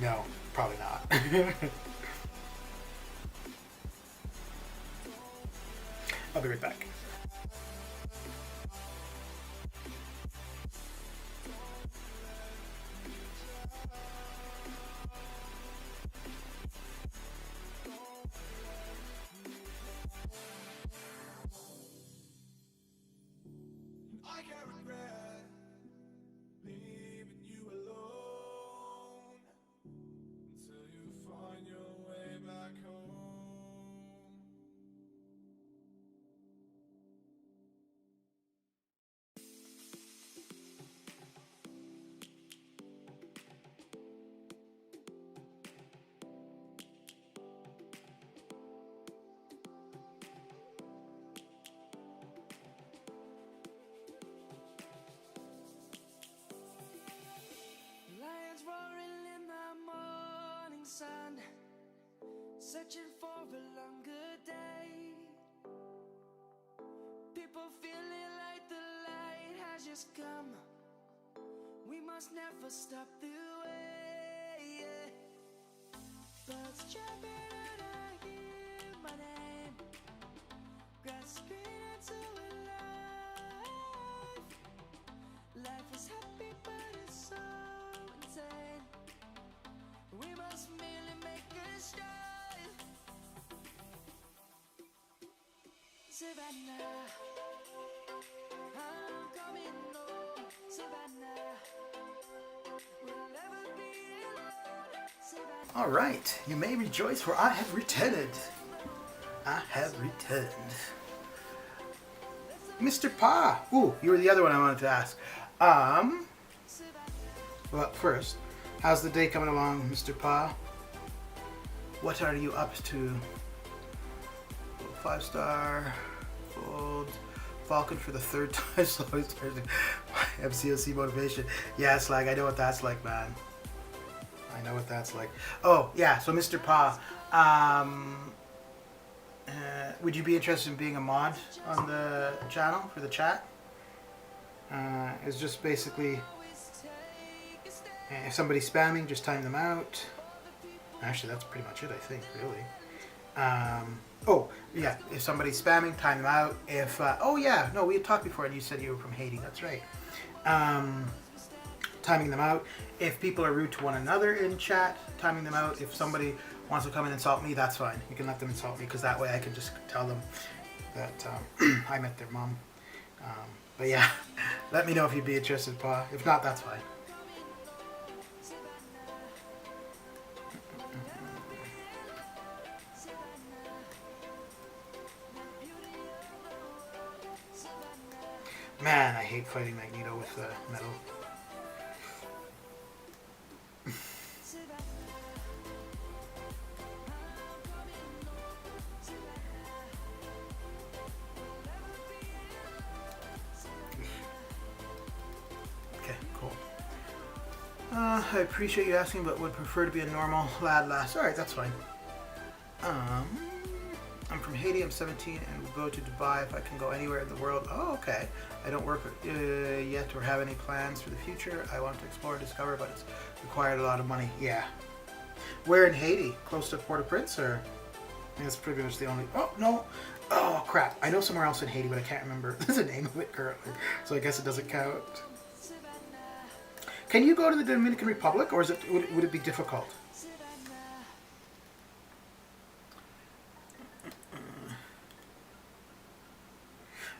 No, probably not. I'll be right back. Searching for a longer day. People feeling like the light has just come. We must never stop the way, yeah. Birds chirping and I hear my name, grasping into a life. Life is happy but it's so insane. We must merely make a start. Savannah, I'm coming home. Savannah, we'll never be alone. Savannah. All right, you may rejoice for I have returned. I have returned. Mr. Pa. Ooh, you were the other one I wanted to ask. Well, first, how's the day coming along, Mr. Pa? What are you up to? 5-star. Fold. Falcon for the 3rd time. Slowly starting my MCOC motivation. Yeah, Slag, I know what that's like, man. I know what that's like. Oh, yeah, so Mr. Pa, would you be interested in being a mod on the channel for the chat? It's just basically, if somebody's spamming, just time them out. Actually, that's pretty much it, I think, really. Oh, yeah, if somebody's spamming, time them out. If, oh yeah, no, we had talked before and you said you were from Haiti, that's right. Timing them out. If people are rude to one another in chat, timing them out. If somebody wants to come and insult me, that's fine. You can let them insult me, because that way I can just tell them that I met their mom. But yeah, let me know if you'd be interested, Pa. If not, that's fine. Man, I hate fighting Magneto with metal. Okay, cool. I appreciate you asking, but would prefer to be a normal lad lass. Alright, that's fine. I'm from Haiti, I'm 17, and will go to Dubai if I can go anywhere in the world. Oh, okay. I don't work yet or have any plans for the future. I want to explore and discover, but it's required a lot of money. Yeah. Where in Haiti? Close to Port-au-Prince, or? I think that's pretty much the only... Oh, no. Oh, crap. I know somewhere else in Haiti, but I can't remember the name of it currently, so I guess it doesn't count. Can you go to the Dominican Republic, or is it would it be difficult?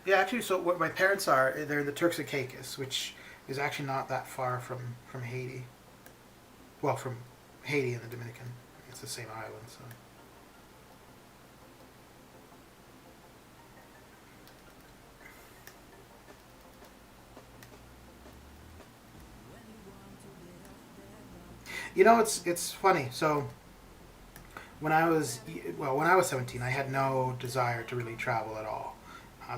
Yeah, actually, so what my parents are, they're in the Turks and Caicos, which is actually not that far from Haiti. Well, from Haiti and the Dominican. It's the same island, so. You know, it's funny. So when I was 17, I had no desire to really travel at all.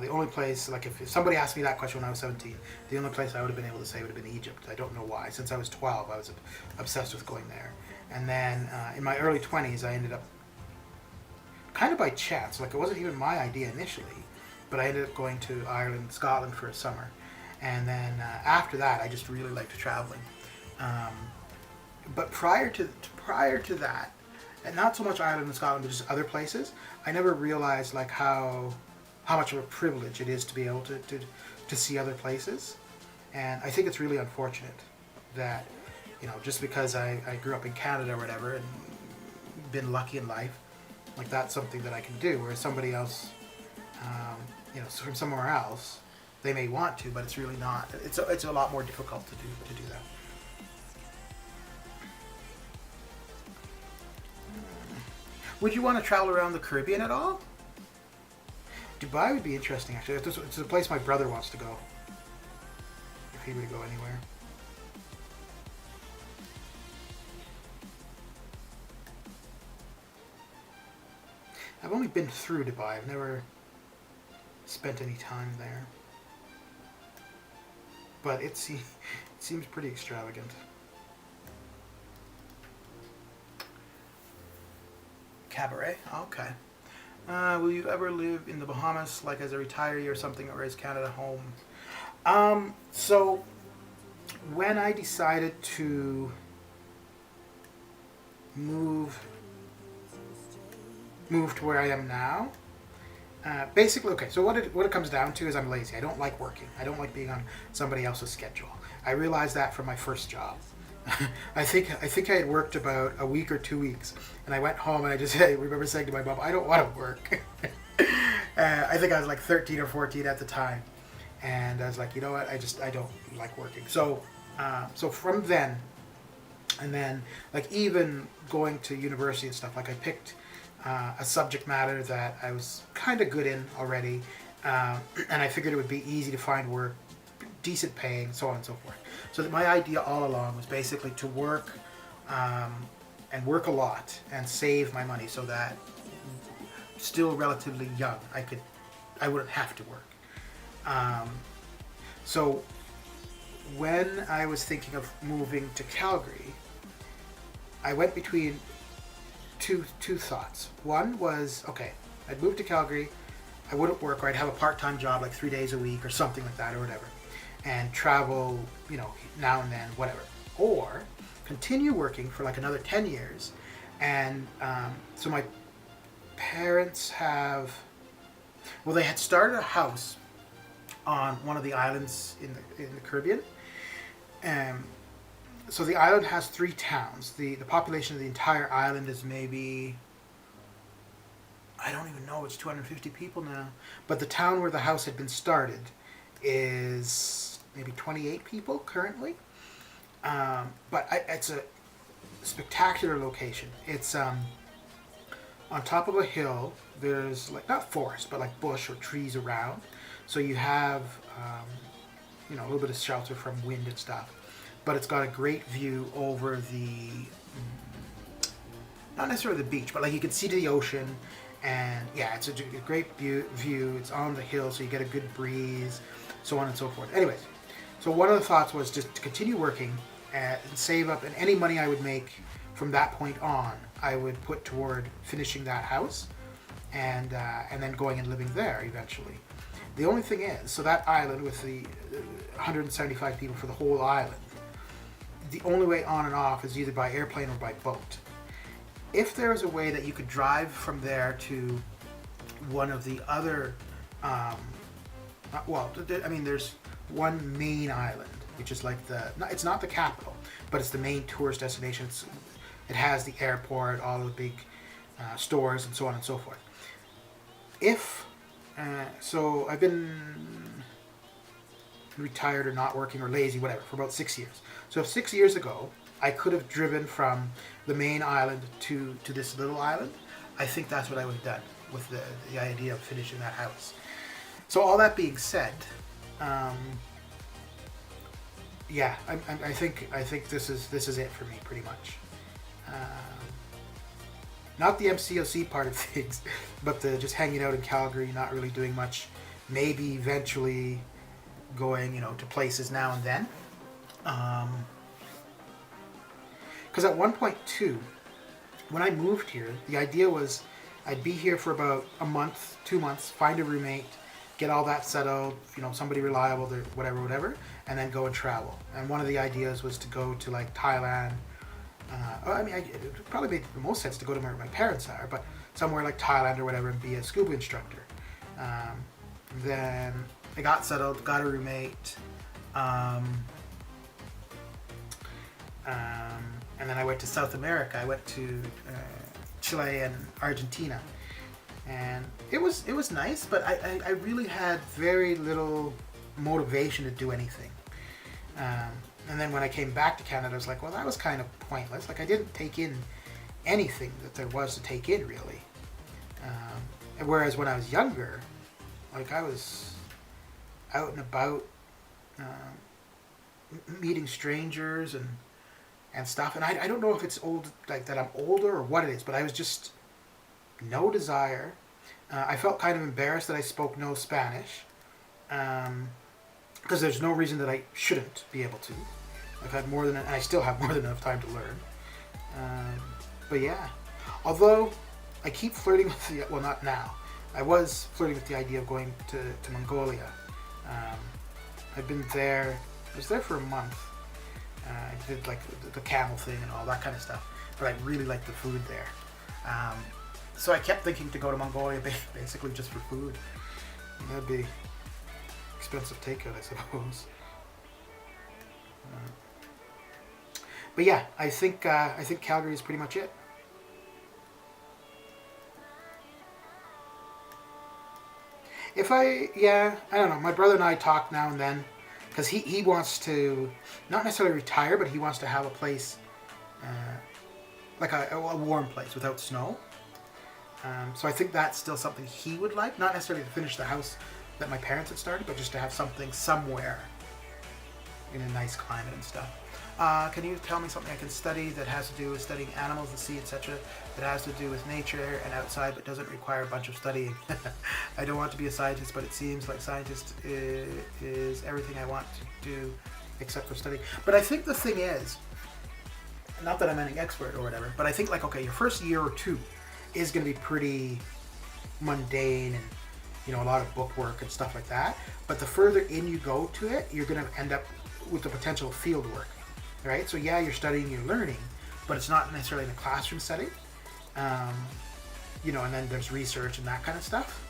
The only place, like if somebody asked me that question when I was 17, the only place I would have been able to say would have been Egypt. I don't know why. Since I was 12, I was obsessed with going there. And then in my early 20s, I ended up kind of by chance, like it wasn't even my idea initially, but I ended up going to Ireland, Scotland for a summer. And then after that, I just really liked traveling. But prior to that, and not so much Ireland and Scotland, but just other places, I never realized like how much of a privilege it is to be able to see other places. And I think it's really unfortunate that, you know, just because I grew up in Canada or whatever and been lucky in life, like that's something that I can do, whereas somebody else, you know, from somewhere else, they may want to, but it's really not. It's a lot more difficult to do that. Would you want to travel around the Caribbean at all? Dubai would be interesting, actually. It's a place my brother wants to go. If he were to go anywhere. I've only been through Dubai. I've never spent any time there. But it seems pretty extravagant. Cabaret? Okay. Will you ever live in the Bahamas, like as a retiree or something, or is Canada home? So when I decided to move to where I am now, basically, okay, so what it comes down to is I'm lazy. I don't like working. I don't like being on somebody else's schedule. I realized that from my first job. I think I had worked about a week or 2 weeks, and I went home and I remember saying to my mom, I don't want to work. I think I was like 13 or 14 at the time, and I was like, you know what, I don't like working. So from then, and then like even going to university and stuff, like I picked a subject matter that I was kind of good in already, and I figured it would be easy to find work, decent paying, so on and so forth. So that my idea all along was basically to work and work a lot and save my money so that still relatively young I wouldn't have to work. So when I was thinking of moving to Calgary, I went between two thoughts. One was, okay, I'd move to Calgary, I wouldn't work, or I'd have a part-time job like 3 days a week or something like that or whatever, and travel, you know, now and then, whatever. Or continue working for like another 10 years. And so my parents they had started a house on one of the islands in the Caribbean. So the island has 3 towns. The population of the entire island is maybe, I don't even know, it's 250 people now. But the town where the house had been started is maybe 28 people currently. But it's a spectacular location. It's on top of a hill. There's like not forest, but like bush or trees around. So you have you know, a little bit of shelter from wind and stuff. But it's got a great view over the, not necessarily the beach, but like you can see to the ocean. And yeah, it's a great view. It's on the hill, so you get a good breeze, so on and so forth. Anyways, so one of the thoughts was just to continue working and save up, and any money I would make from that point on, I would put toward finishing that house, and then going and living there eventually. The only thing is, so that island with the 175 people for the whole island, the only way on and off is either by airplane or by boat. If there is a way that you could drive from there to one of the other, there's one main island, which is like it's not the capital, but it's the main tourist destination. It has the airport, all the big stores, and so on and so forth. So I've been retired or not working or lazy, whatever, for about 6 years. So if 6 years ago I could have driven from the main island to this little island, I think that's what I would have done with the idea of finishing that house. So all that being said, yeah, I think this is it for me pretty much. Not the MCOC part of things, but the just hanging out in Calgary, not really doing much. Maybe eventually going, to places now and then. Because at one point too, when I moved here, the idea was I'd be here for about a month, 2 months, find a roommate, get all that settled, somebody reliable, whatever, and then go and travel. And one of the ideas was to go to like Thailand. It would probably make the most sense to go to where my parents are, but somewhere like Thailand or whatever and be a scuba instructor. Then I got settled, got a roommate, and then I went to South America. I went to Chile and Argentina, and it was nice, but I really had very little motivation to do anything. And then when I came back to Canada, I was like, well, that was kind of pointless. Like, I didn't take in anything that there was to take in, really. Whereas when I was younger, like, I was out and about, meeting strangers and stuff. And I don't know if it's old, like that I'm older or what it is, but I was just no desire. I felt kind of embarrassed that I spoke no Spanish. Because there's no reason that I shouldn't be able to. I've had more than, and I still have more than enough time to learn. But yeah, although I keep flirting with the, well, not now. I was flirting with the idea of going to Mongolia. I've been there. I was there for a month. I did like the camel thing and all that kind of stuff. But I really liked the food there. So I kept thinking to go to Mongolia basically just for food. That'd be expensive takeout, I suppose. But yeah, I think Calgary is pretty much it. I don't know. My brother and I talk now and then because he wants to not necessarily retire, but he wants to have a place like a warm place without snow. So I think that's still something he would like, not necessarily to finish the house that my parents had started, but just to have something somewhere in a nice climate and stuff. Can you tell me something I can study that has to do with studying animals, the sea, etc., that has to do with nature and outside, but doesn't require a bunch of studying? I don't want to be a scientist, but it seems like scientist is everything I want to do except for studying. But I think the thing is, not that I'm any expert or whatever, but I think like, okay, your first year or two is going to be pretty mundane and a lot of book work and stuff like that. But the further in you go to it, you're going to end up with the potential of field work, right? So yeah, you're studying, you're learning, but it's not necessarily in a classroom setting. And then there's research and that kind of stuff.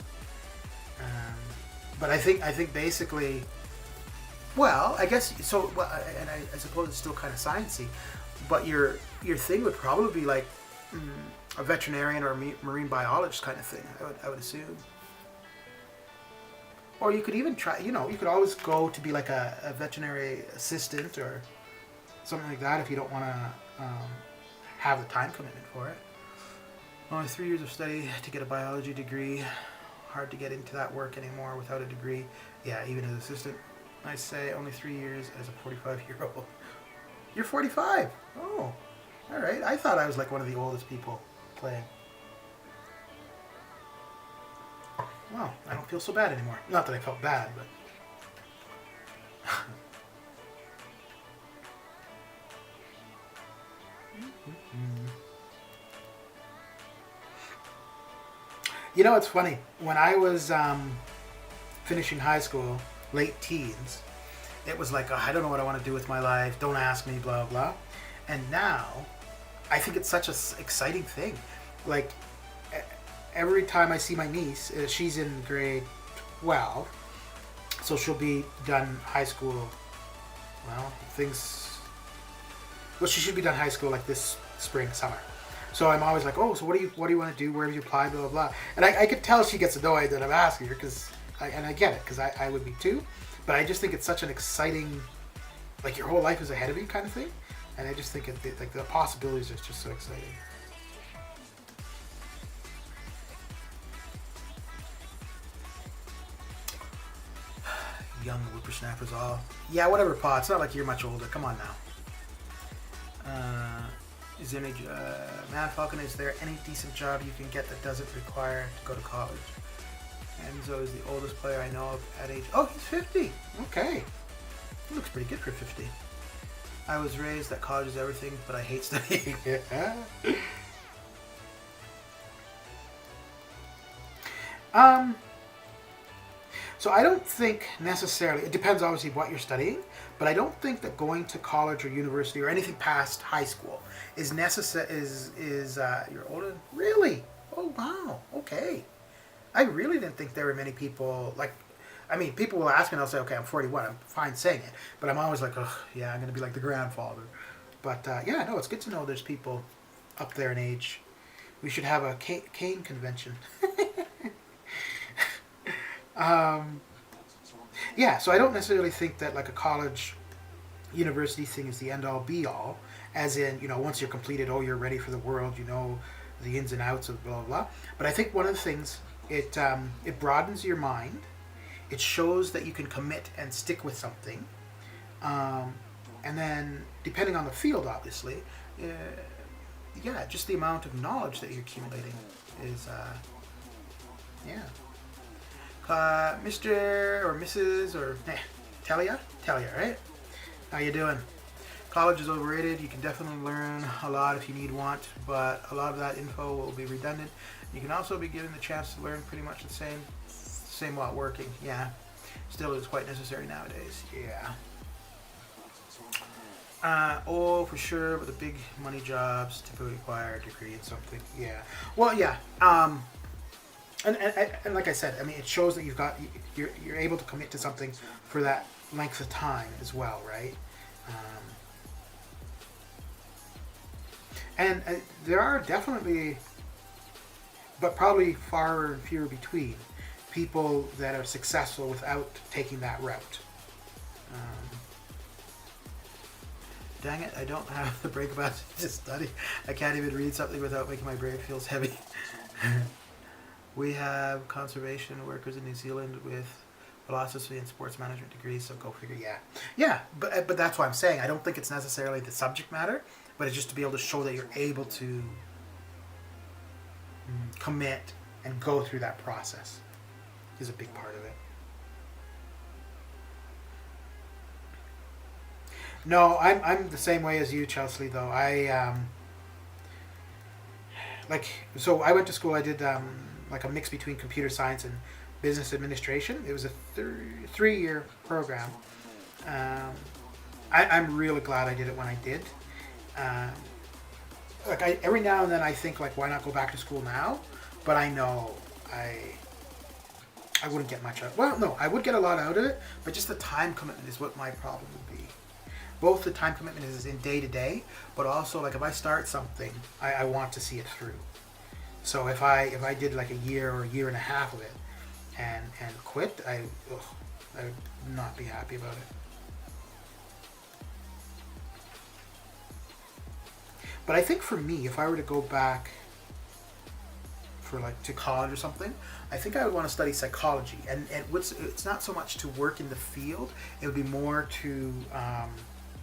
But I think basically, well, I guess so. Well, and I suppose it's still kind of sciencey, but your thing would probably be like a veterinarian or a marine biologist kind of thing. I would assume. Or you could even try, you could always go to be like a veterinary assistant or something like that if you don't want to have the time commitment for it. Only 3 years of study to get a biology degree. Hard to get into that work anymore without a degree. Yeah, even as an assistant. I say only 3 years as a 45-year-old. You're 45? Oh, all right. I thought I was like one of the oldest people playing. Well, I don't feel so bad anymore. Not that I felt bad, but... It's funny. When I was finishing high school, late teens, it was like, I don't know what I want to do with my life. Don't ask me, blah, blah. And now, I think it's such an exciting thing. Like, every time I see my niece, she's in grade 12, so she'll be done high school, she should be done high school like this spring, summer. So I'm always like, oh, so what do you want to do? Where do you apply? Blah, blah, blah. And I could tell she gets annoyed that I'm asking her, and I get it, because I would be too. But I just think it's such an exciting, like your whole life is ahead of you kind of thing. And I just think like the possibilities are just so exciting. Young whippersnappers all. Yeah, whatever, Pa. It's not like you're much older. Come on now. Is there any, Man Falcon, is there any decent job you can get that doesn't require to go to college? Enzo is the oldest player I know of at age... Oh, he's 50! Okay. He looks pretty good for 50. I was raised that college is everything, but I hate studying. So I don't think necessarily, it depends obviously what you're studying, but I don't think that going to college or university or anything past high school is necessary, you're older? Really? Oh, wow. Okay. I really didn't think there were many people, like, I mean, people will ask me and I'll say, okay, I'm 41. I'm fine saying it. But I'm always like, oh, yeah, I'm going to be like the grandfather. But, yeah, no, it's good to know there's people up there in age. We should have a cane convention. Yeah, so I don't necessarily think that, like, a college, university thing is the end-all, be-all. As in, you know, once you're completed, oh, you're ready for the world, you know the ins and outs of blah, blah, blah. But I think one of the things, it broadens your mind. It shows that you can commit and stick with something. And then, depending on the field, obviously, yeah, just the amount of knowledge that you're accumulating is, yeah. Mr. or Mrs. or Talia, right? How you doing? College is overrated. You can definitely learn a lot if you need want, but a lot of that info will be redundant. You can also be given the chance to learn pretty much the same while working. Yeah, still is quite necessary nowadays. Yeah. Oh, for sure, but the big money jobs typically require a degree in something. Yeah. Well, yeah. And like I said, I mean, it shows that you're able to commit to something for that length of time as well, right? And there are definitely, but probably far and fewer between, people that are successful without taking that route. Dang it, I don't have the break about to study. I can't even read something without making my brain feels heavy. We have conservation workers in New Zealand with philosophy and sports management degrees, so go figure. Yeah, but that's why I'm saying I don't think it's necessarily the subject matter, but it's just to be able to show that you're able to commit and go through that process is a big part of it. No, I'm the same way as you, Chelsea. Though so I went to school. I did like a mix between computer science and business administration. It was a 3-year program. I'm really glad I did it when I did. Every now and then I think, like, why not go back to school now? But I know I wouldn't get much out. Well, no, I would get a lot out of it, but just the time commitment is what my problem would be. Both the time commitment is in day to day, but also, like, if I start something, I want to see it through. So if I did like a year or a year and a half of it and quit, I would not be happy about it. But I think for me, if I were to go back for like to college or something, I think I would want to study psychology. And it's not so much to work in the field; it would be more to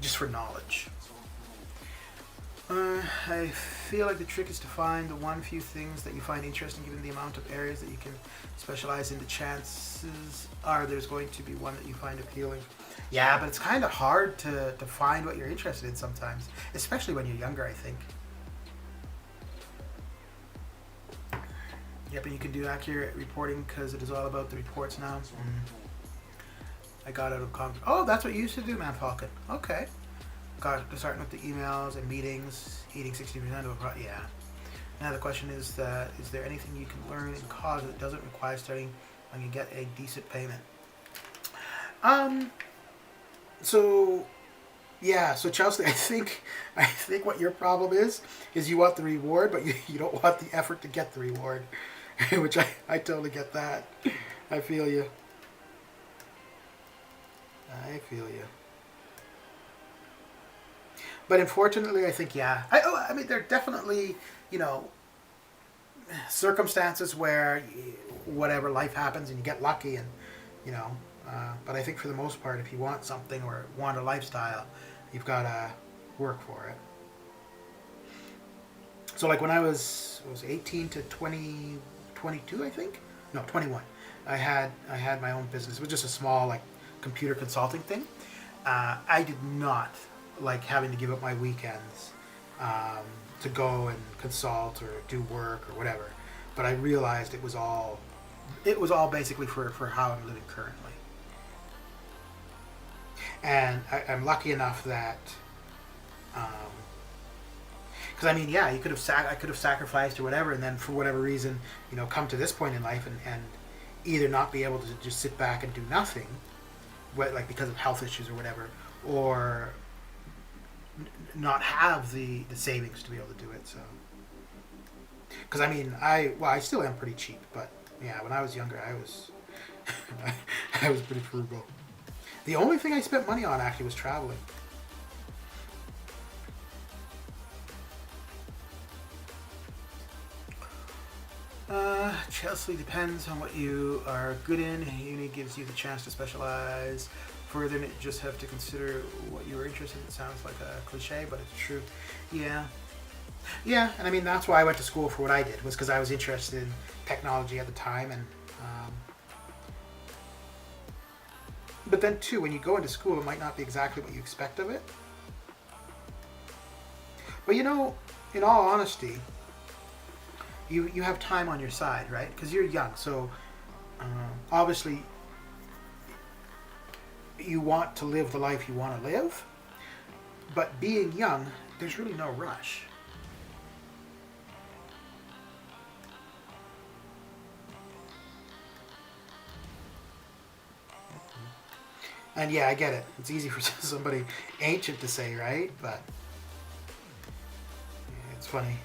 just for knowledge. I feel like the trick is to find the one few things that you find interesting, given the amount of areas that you can specialize in. The chances are there's going to be one that you find appealing. Yeah, but it's kind of hard to find what you're interested in sometimes, especially when you're younger, I think. Yep, and you can do accurate reporting because it is all about the reports now. I got out of conference. Oh, that's what you used to do, Man Falcon. Okay. Starting with the emails and meetings, eating 60% of a yeah. Now the question is is there anything you can learn in college that doesn't require studying when you get a decent payment? So Chelsea, I think what your problem is you want the reward, but you don't want the effort to get the reward, which I totally get that. I feel you. But unfortunately, I think, yeah. I mean, there are definitely, circumstances where whatever, life happens and you get lucky and, but I think for the most part, if you want something or want a lifestyle, you've got to work for it. So like when I was 18 to 20, 22, I think. No, 21. I had my own business. It was just a small like computer consulting thing. I did not like having to give up my weekends to go and consult or do work or whatever. But I realized it was all basically for how I'm living currently. And I'm lucky enough that, because I mean, yeah, I could have sacrificed or whatever, and then for whatever reason, come to this point in life and either not be able to just sit back and do nothing, like because of health issues or whatever, or not have the savings to be able to do it. So, because I mean, I still am pretty cheap, but yeah, when I was younger, I was I was pretty frugal. The only thing I spent money on actually was traveling. Chelsea depends on what you are good in. Uni gives you the chance to specialize further, and you just have to consider what you are interested in. It sounds like a cliche, but it's true. Yeah. Yeah, and I mean, that's why I went to school for what I did, was because I was interested in technology at the time. And but then, too, when you go into school, it might not be exactly what you expect of it. But, in all honesty, you have time on your side, right? Because you're young, so obviously you want to live the life you want to live. But being young, there's really no rush. And yeah, I get it. It's easy for somebody ancient to say, right? But yeah, it's funny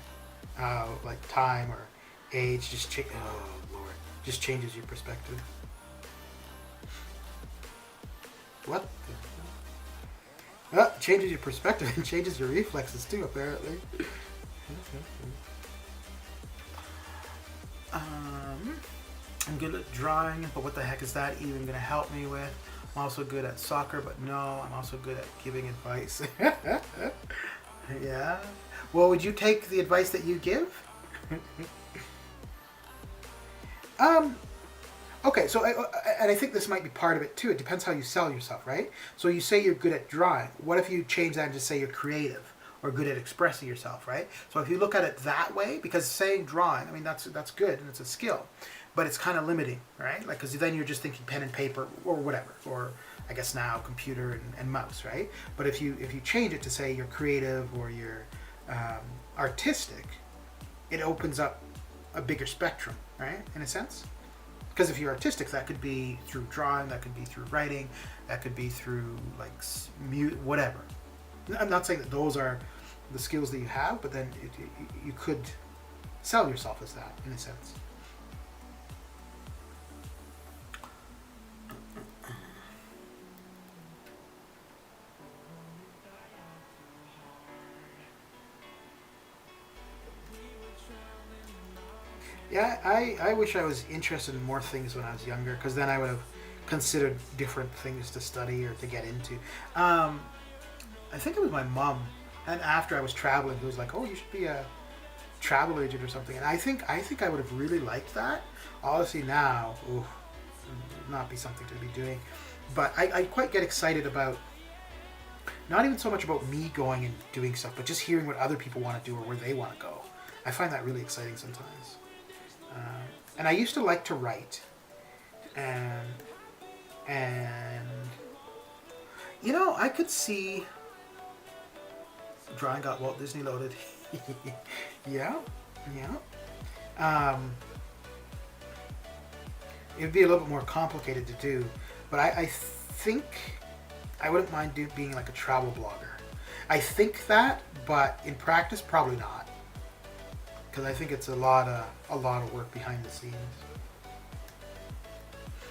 how like time or age just just changes your perspective. What? Changes your perspective and changes your reflexes too, apparently. I'm good at drawing, but what the heck is that even going to help me with? I'm also good at soccer, but no, I'm also good at giving advice. Yeah. Well, would you take the advice that you give? Okay, so I think this might be part of it too. It depends how you sell yourself, right? So you say you're good at drawing. What if you change that and just say you're creative or good at expressing yourself, right? So if you look at it that way, because saying drawing, I mean, that's good and it's a skill, but it's kind of limiting, right? Like, because then you're just thinking pen and paper or whatever, or I guess now computer and mouse, right? But if you change it to say you're creative or you're artistic, it opens up a bigger spectrum, right? In a sense. Because if you're artistic, that could be through drawing, that could be through writing, that could be through like whatever. I'm not saying that those are the skills that you have, but then you could sell yourself as that in a sense. Yeah, I wish I was interested in more things when I was younger, because then I would have considered different things to study or to get into. I think it was my mom, and after I was traveling, who was like, "Oh, you should be a travel agent or something." And I think I would have really liked that. Obviously now, would not be something to be doing. But I quite get excited about, not even so much about me going and doing stuff, but just hearing what other people want to do or where they want to go. I find that really exciting sometimes. And I used to like to write, and I could see drawing got Walt Disney loaded. Yeah. It'd be a little bit more complicated to do, but I think I wouldn't mind being like a travel blogger. I think that, but in practice, probably not. Because I think it's a lot of work behind the scenes.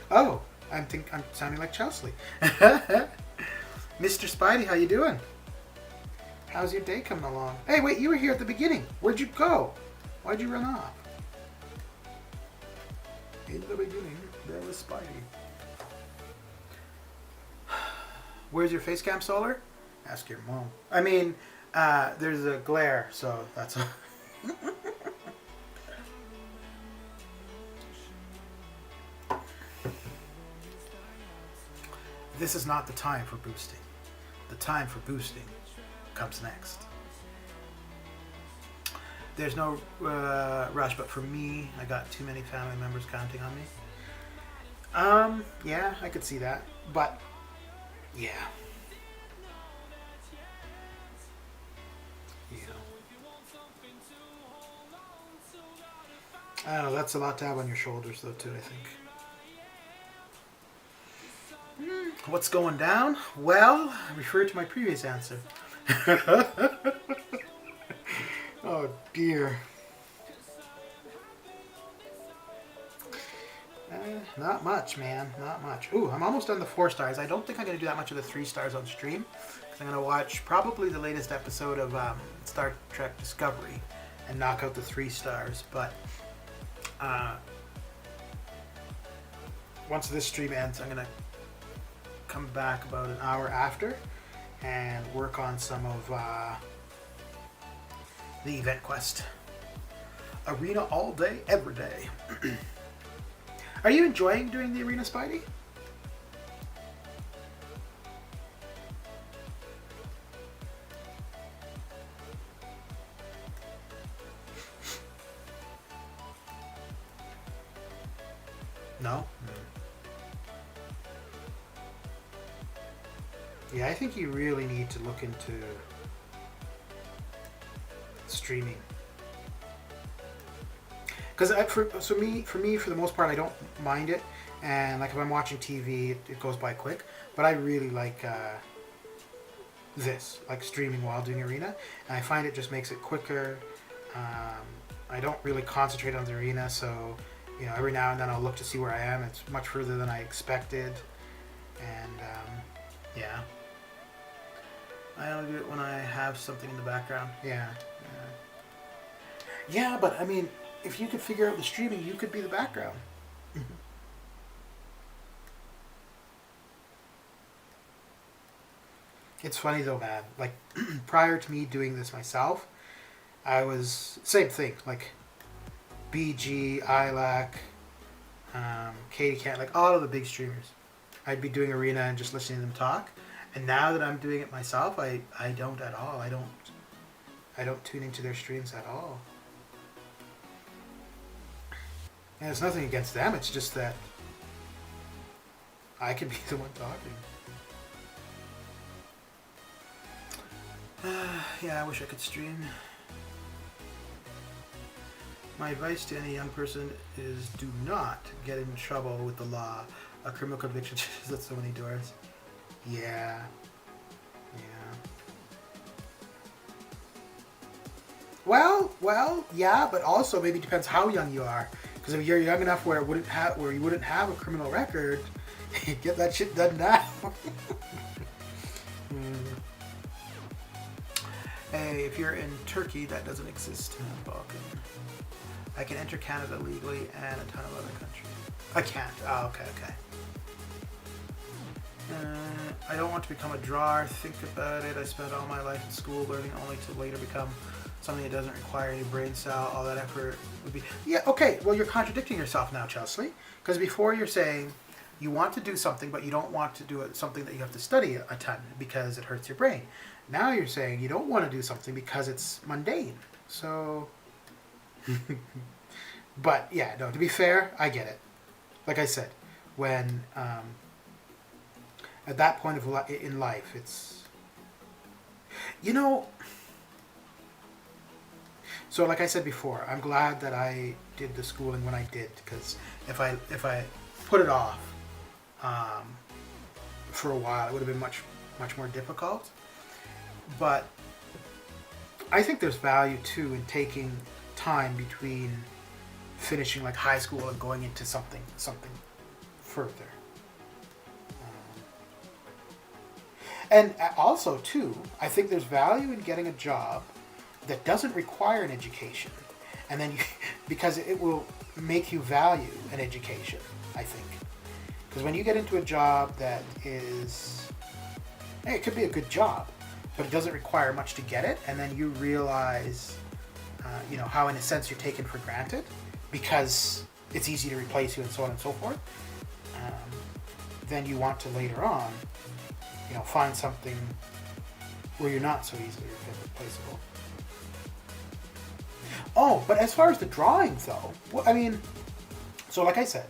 Oh, I'm sounding like Chelsea. Mr. Spidey, how you doing? How's your day coming along? Hey, wait, you were here at the beginning. Where'd you go? Why'd you run off? In the beginning, there was Spidey. Where's your face cam, Solar? Ask your mom. I mean, there's a glare, so that's all. This is not the time for boosting. The time for boosting comes next. There's no rush, but for me, I got too many family members counting on me. Yeah, I could see that, but yeah. I don't know, that's a lot to have on your shoulders though too, I think. What's going down? Well, refer to my previous answer. Oh dear. Not much, man. Not much. Ooh, I'm almost done the 4 stars. I don't think I'm going to do that much of the 3 stars on stream. Because I'm going to watch probably the latest episode of Star Trek Discovery and knock out the 3 stars. But once this stream ends, I'm going to come back about an hour after and work on some of the event quest. Arena all day, every day. Are you enjoying doing the arena, Spidey? No? Yeah, I think you really need to look into streaming. Because for me, for the most part, I don't mind it. And like if I'm watching TV, it goes by quick. But I really like this, like streaming while doing arena. And I find it just makes it quicker. I don't really concentrate on the arena, so you know, every now and then I'll look to see where I am. It's much further than I expected. And yeah. I only do it when I have something in the background. Yeah. Yeah, but I mean, if you could figure out the streaming, you could be the background. It's funny though, man. Like, prior to me doing this myself, I was, same thing, like BG, ILAC, Katie Cat, like all of the big streamers. I'd be doing arena and just listening to them talk. And now that I'm doing it myself, I don't at all. I don't tune into their streams at all. And it's nothing against them, it's just that I could be the one talking. Yeah, I wish I could stream. My advice to any young person is do not get in trouble with the law. A criminal conviction shuts at so many doors. Yeah. Well, yeah, but also maybe depends how young you are. Because if you're young enough where you wouldn't have a criminal record, get that shit done now. Hey, if you're in Turkey, that doesn't exist in the Balkan. I can enter Canada legally and a ton of other countries. I can't. Oh, okay. I don't want to become a drawer. Think about it. I spent all my life in school learning only to later become something that doesn't require any brain cell. All that effort would be... Yeah, okay. Well, you're contradicting yourself now, Chesley. Because before you're saying you want to do something, but you don't want to do it something that you have to study a ton because it hurts your brain. Now you're saying you don't want to do something because it's mundane. So... But, yeah, no, to be fair, I get it. Like I said, when... at that point in life, it's... You know... So like I said before, I'm glad that I did the schooling when I did, because if I put it off for a while, it would have been much more difficult. But I think there's value too in taking time between finishing like high school and going into something further. And also too, I think there's value in getting a job that doesn't require an education, and then because it will make you value an education, I think. Because when you get into a job that is, hey, it could be a good job, but it doesn't require much to get it, and then you realize you know, how in a sense you're taken for granted because it's easy to replace you and so on and so forth, then you want to later on, you know, find something where you're not so easily replaceable. Oh, but as far as the drawings though, well, I mean, so like I said,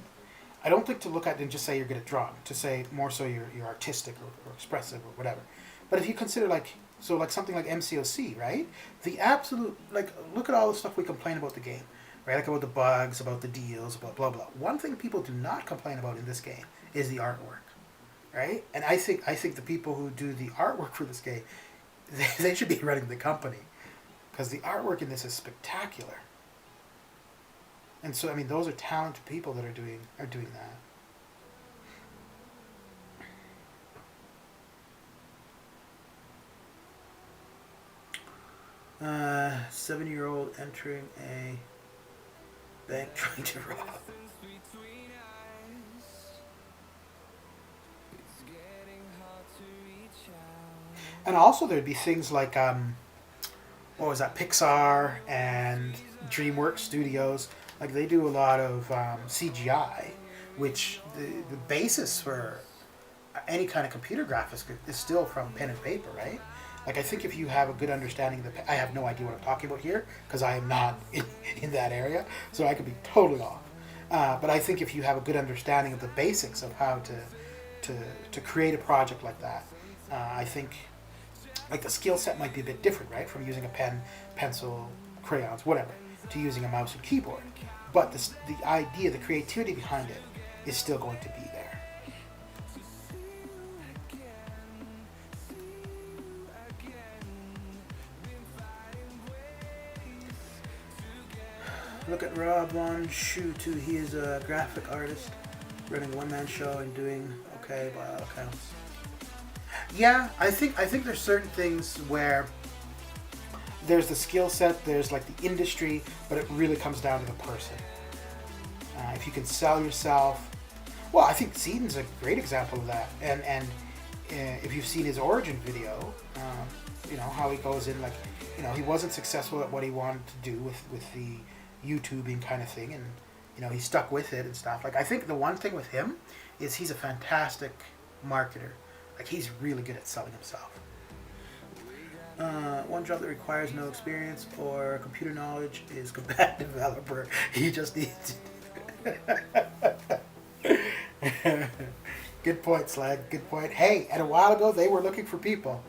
I don't think to look at it and just say you're good at drawing, to say more so you're artistic or expressive or whatever. But if you consider like something like MCOC, right? The absolute, like, look at all the stuff we complain about the game, right? Like about the bugs, about the deals, about blah blah. One thing people do not complain about in this game is the artwork, right? And I think the people who do the artwork for this game, they should be running the company, because the artwork in this is spectacular. And so I mean, those are talented people that are doing that. 7-year-old entering a bank trying to rob. And also there'd be things like what was that, Pixar and DreamWorks Studios, like they do a lot of CGI, which the basis for any kind of computer graphics is still from pen and paper, right? Like I think if you have a good understanding of the, I have no idea what I'm talking about here because I am not in that area, so I could be totally off. But I think if you have a good understanding of the basics of how to create a project like that, I think like the skill set might be a bit different, right? From using a pen, pencil, crayons, whatever, to using a mouse and keyboard. But the idea, the creativity behind it is still going to be there. Look at R1P2. He is a graphic artist running a one-man show and doing okay by all accounts. Yeah, I think there's certain things where there's the skill set, there's like the industry, but it really comes down to the person. If you can sell yourself, well, I think Seaton's a great example of that. And if you've seen his origin video, you know how he goes in, like, you know, he wasn't successful at what he wanted to do with the YouTubing kind of thing, and you know he stuck with it and stuff. Like I think the one thing with him is he's a fantastic marketer. Like he's really good at selling himself. One job that requires no experience or computer knowledge is combat developer. He just needs. Good point, Slag. Good point. Hey, and a while ago they were looking for people.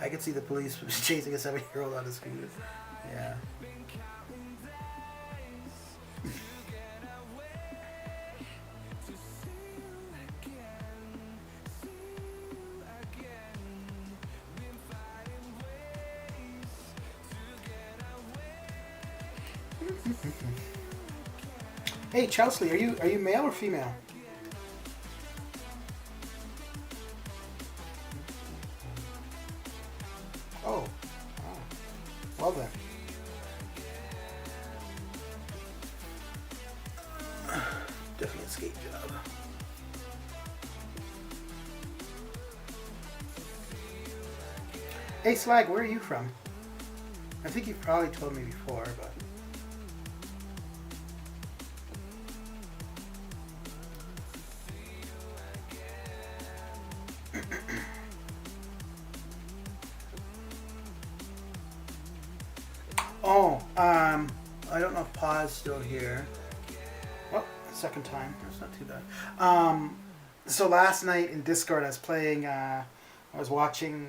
I could see the police chasing a 7-year-old on a scooter. Yeah. Hey, Chelsea, are you male or female? Oh, well then. Definitely a skate job. Hey, Slag, where are you from? I think you've probably told me before, but. Oh, I don't know if Pa's still here. Oh, second time. That's not too bad. So last night in Discord I was playing, I was watching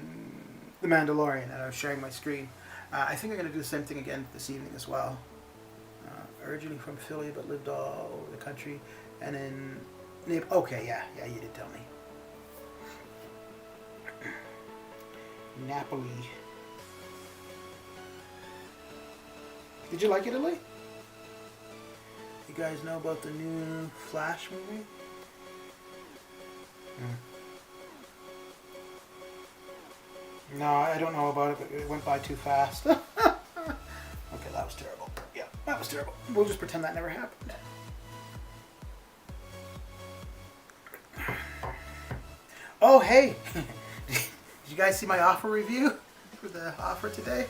The Mandalorian and I was sharing my screen. I think I'm going to do the same thing again this evening as well. Originally from Philly but lived all over the country and in... Okay, yeah, you did tell me. Napoli. Did you like it, Italy? You guys know about the new Flash movie? No, I don't know about it, but it went by too fast. Okay, that was terrible. Yeah, that was terrible. We'll just pretend that never happened. Oh, hey! Did you guys see my offer review for the offer today?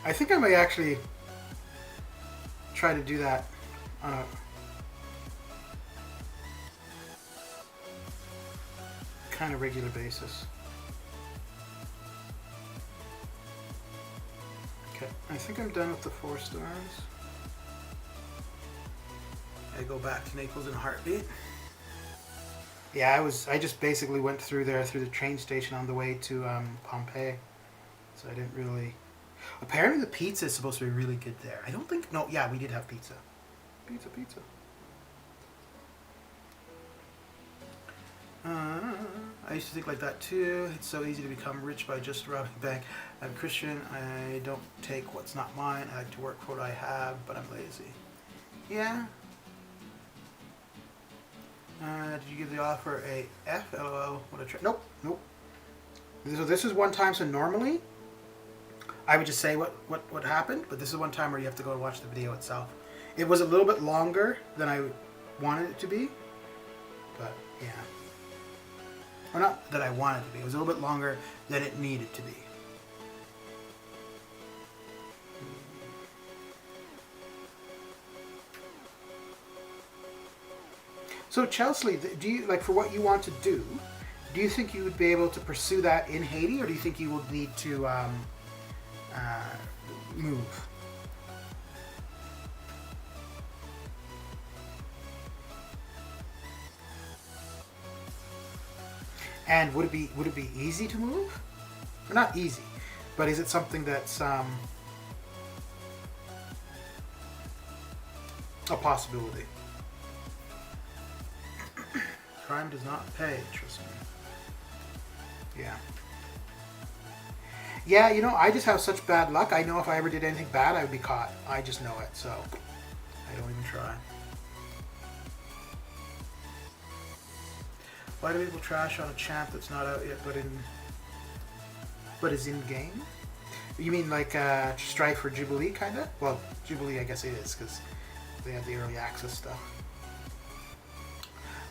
I think I might actually try to do that on a kind of regular basis. Okay, I think I'm done with the 4 stars. I go back to Naples in a heartbeat. Yeah, I just basically went through there through the train station on the way to Pompeii, so I didn't really. Apparently the pizza is supposed to be really good there. I don't think. No, yeah, we did have pizza. Pizza. I used to think like that too. It's so easy to become rich by just robbing a bank. I'm Christian. I don't take what's not mine. I like to work for what I have, but I'm lazy. Yeah. Did you give the offer a F? LOL. What a trip. Nope. So this is one time. So normally, I would just say what happened, but this is one time where you have to go and watch the video itself. It was a little bit longer than I wanted it to be, but yeah. Or not that I wanted it to be. It was a little bit longer than it needed to be. So Chelsea, do you like for what you want to do? Do you think you would be able to pursue that in Haiti, or do you think you will need to move? And would it be easy to move? Or not easy, but is it something that's a possibility? Crime does not pay, trust me. Yeah. Yeah, you know, I just have such bad luck. I know if I ever did anything bad, I would be caught. I just know it, so I don't even try. Why do people trash on a champ that's not out yet, but is in game? You mean like Strife or Jubilee, kind of? Well, Jubilee, I guess it is because they have the early access stuff.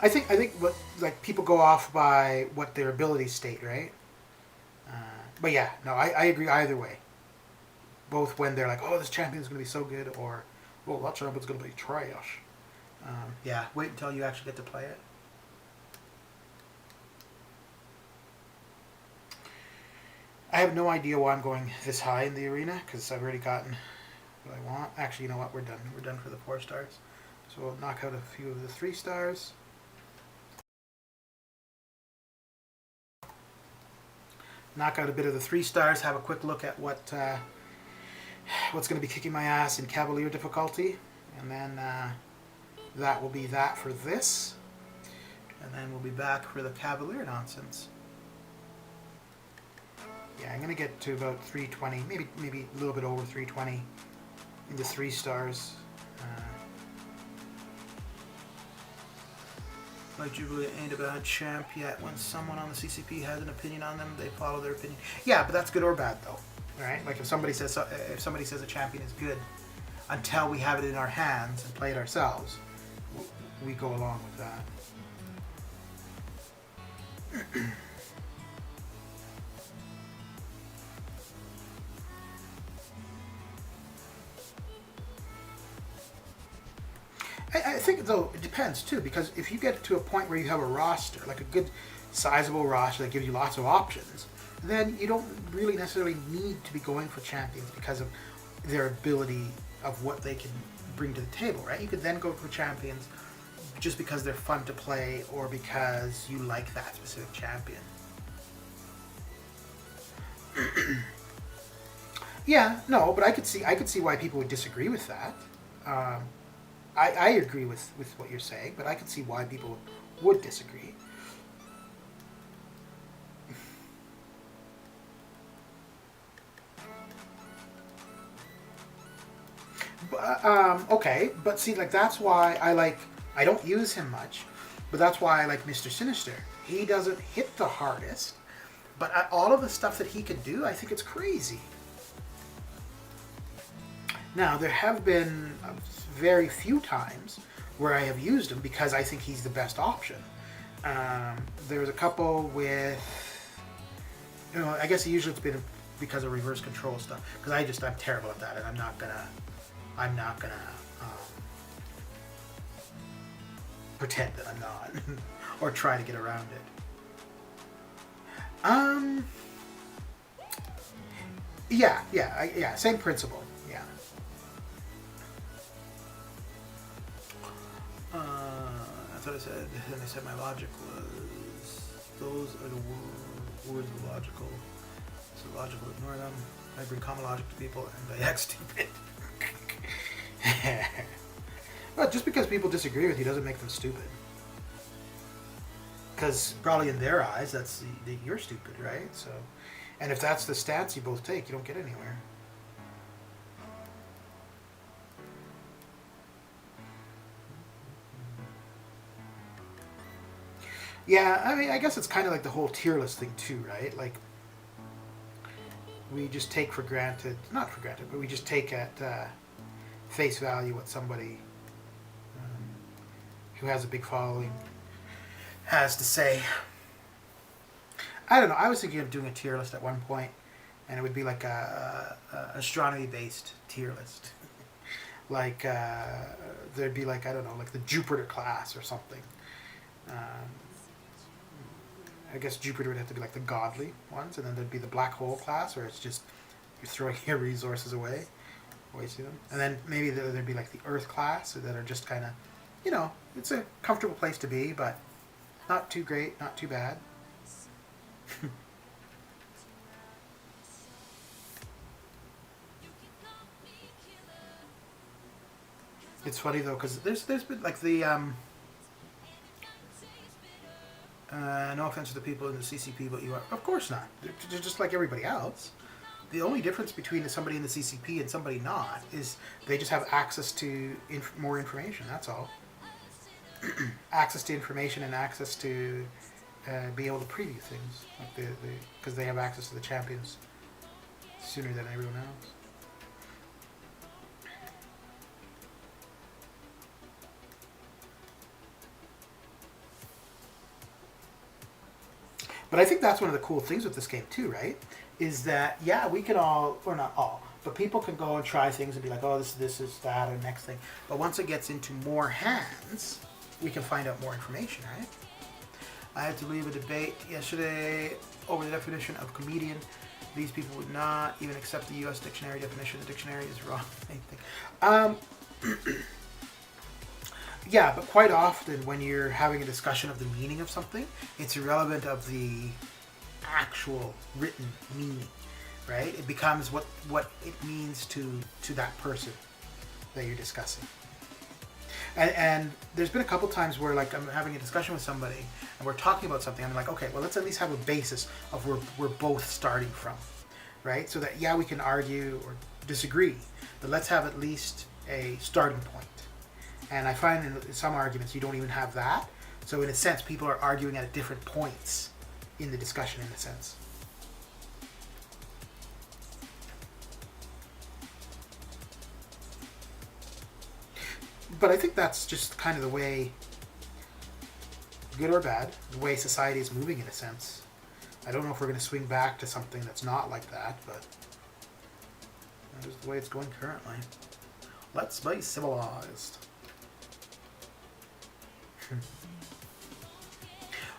I think what like people go off by what their abilities state, right? But yeah, no, I agree either way. Both when they're like, oh, this champion's going to be so good, or, well, that champion's going to be trash. Yeah, wait until you actually get to play it. I have no idea why I'm going this high in the arena, because I've already gotten what I want. Actually, you know what? We're done. We're done for the 4 stars. So we'll knock out a few of the 3 stars. Knock out a bit of the 3 stars, have a quick look at what's going to be kicking my ass in Cavalier difficulty, and then that will be that for this, and then we'll be back for the Cavalier nonsense. Yeah, I'm going to get to about 320, maybe a little bit over 320 into 3 stars. Like Jubilee ain't a bad champ yet. When someone on the CCP has an opinion on them, they follow their opinion. Yeah, but that's good or bad though, right? Like if somebody says a champion is good, until we have it in our hands and play it ourselves, we go along with that. I think, though, it depends, too, because if you get to a point where you have a roster, like a good, sizable roster that gives you lots of options, then you don't really necessarily need to be going for champions because of their ability of what they can bring to the table, right? You could then go for champions just because they're fun to play or because you like that specific champion. Yeah, no, but I could see why people would disagree with that. I agree with what you're saying, but I can see why people would disagree. Okay, but see, like that's why I don't use him much, but that's why I like Mr. Sinister. He doesn't hit the hardest, but all of the stuff that he can do, I think it's crazy. Now, there have been very few times where I have used him because I think he's the best option. There was a couple with, I guess usually it's been because of reverse control stuff, because I'm terrible at that, and I'm not gonna pretend that I'm not or try to get around it. Yeah, same principle. Yeah. That's what I said. And I said my logic was, those are the words of logical. So logical, ignore them. I bring common logic to people, and I act stupid. Well, just because people disagree with you doesn't make them stupid. Because probably in their eyes, you're stupid, right? So, and if that's the stance you both take, you don't get anywhere. Yeah, I mean, I guess it's kind of like the whole tier list thing too, right? Like, we just take for granted, not for granted, but we just take at face value what somebody who has a big following has to say. I don't know. I was thinking of doing a tier list at one point, and it would be like a astronomy-based tier list. Like there'd be like, I don't know, like the Jupiter class or something. I guess Jupiter would have to be like the godly ones, and then there'd be the black hole class, where it's just you're throwing your resources away, wasting them. And then maybe there'd be like the Earth class, that are just kind of, it's a comfortable place to be, but not too great, not too bad. It's funny though, because there's been like the no offense to the people in the CCP, but you are, of course not. They're just like everybody else. The only difference between somebody in the CCP and somebody not is they just have access to more information. That's all. Access to information and access to be able to preview things, like because they have access to the champions sooner than everyone else. But I think that's one of the cool things with this game too, right? Is that, yeah, we can all, or not all, but people can go and try things and be like, oh, this is that, or next thing. But once it gets into more hands, we can find out more information, right? I had to leave a debate yesterday over the definition of comedian. These people would not even accept the U.S. dictionary definition. The dictionary is wrong. Yeah, but quite often when you're having a discussion of the meaning of something, it's irrelevant of the actual written meaning, right? It becomes what it means to that person that you're discussing. And there's been a couple times where, like, I'm having a discussion with somebody and we're talking about something. I'm like, okay, well, let's at least have a basis of where we're both starting from, right? So that, yeah, we can argue or disagree, but let's have at least a starting point. And I find in some arguments you don't even have that. So in a sense, people are arguing at different points in the discussion, in a sense. But I think that's just kind of the way, good or bad, the way society is moving, in a sense. I don't know if we're going to swing back to something that's not like that, but that is the way it's going currently. Let's be civilized.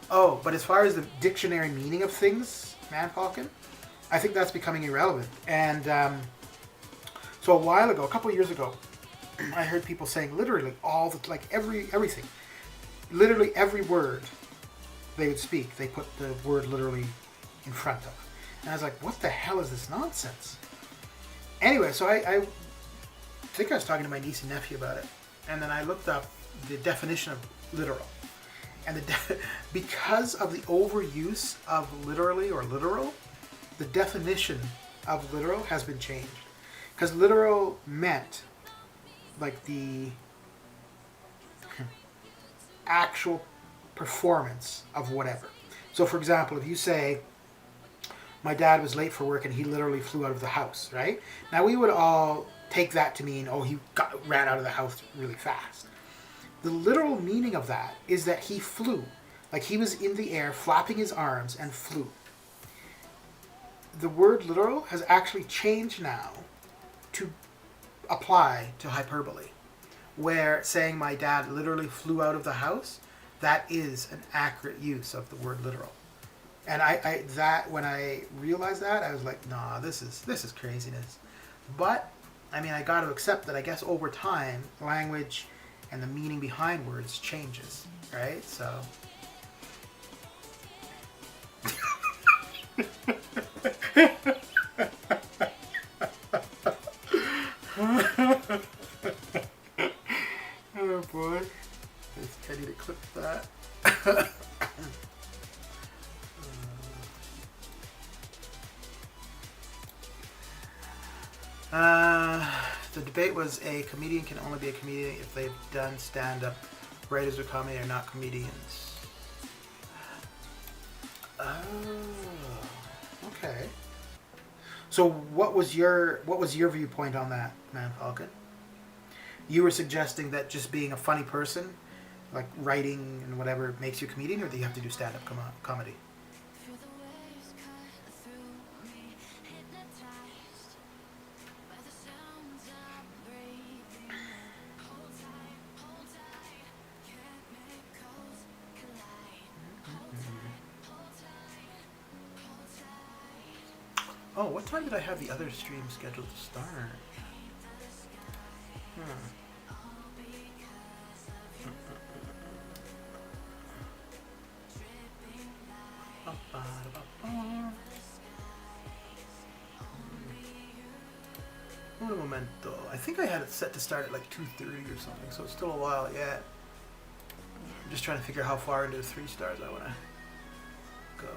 Oh, but as far as the dictionary meaning of things, Man Falcon, I think that's becoming irrelevant. And so a while ago, a couple of years ago, I heard people saying literally everything, literally every word they would speak, they put the word literally in front of. And I was like, what the hell is this nonsense? Anyway, so I think I was talking to my niece and nephew about it, and then I looked up the definition of literal. And because of the overuse of literally or literal, the definition of literal has been changed. Because literal meant like the actual performance of whatever. So for example, if you say, my dad was late for work and he literally flew out of the house, right? Now we would all take that to mean, oh, he ran out of the house really fast. The literal meaning of that is that he flew. Like he was in the air, flapping his arms, and flew. The word literal has actually changed now to apply to hyperbole. Where saying my dad literally flew out of the house, that is an accurate use of the word literal. And I when I realized that, I was like, nah, this is craziness. But I mean, I got to accept that I guess over time, language and the meaning behind words changes, right? So oh boy. I need to clip that. The debate was a comedian can only be a comedian if they've done stand-up. Writers of comedy are not comedians. Oh, okay. So what was your viewpoint on that, Man Falcon? You were suggesting that just being a funny person, like writing and whatever, makes you a comedian, or that you have to do stand-up comedy? Oh, what time did I have the other stream scheduled to start? Un momento. I think I had it set to start at like 2:30 or something, so it's still a while yet. I'm just trying to figure how far into the 3 stars I want to go.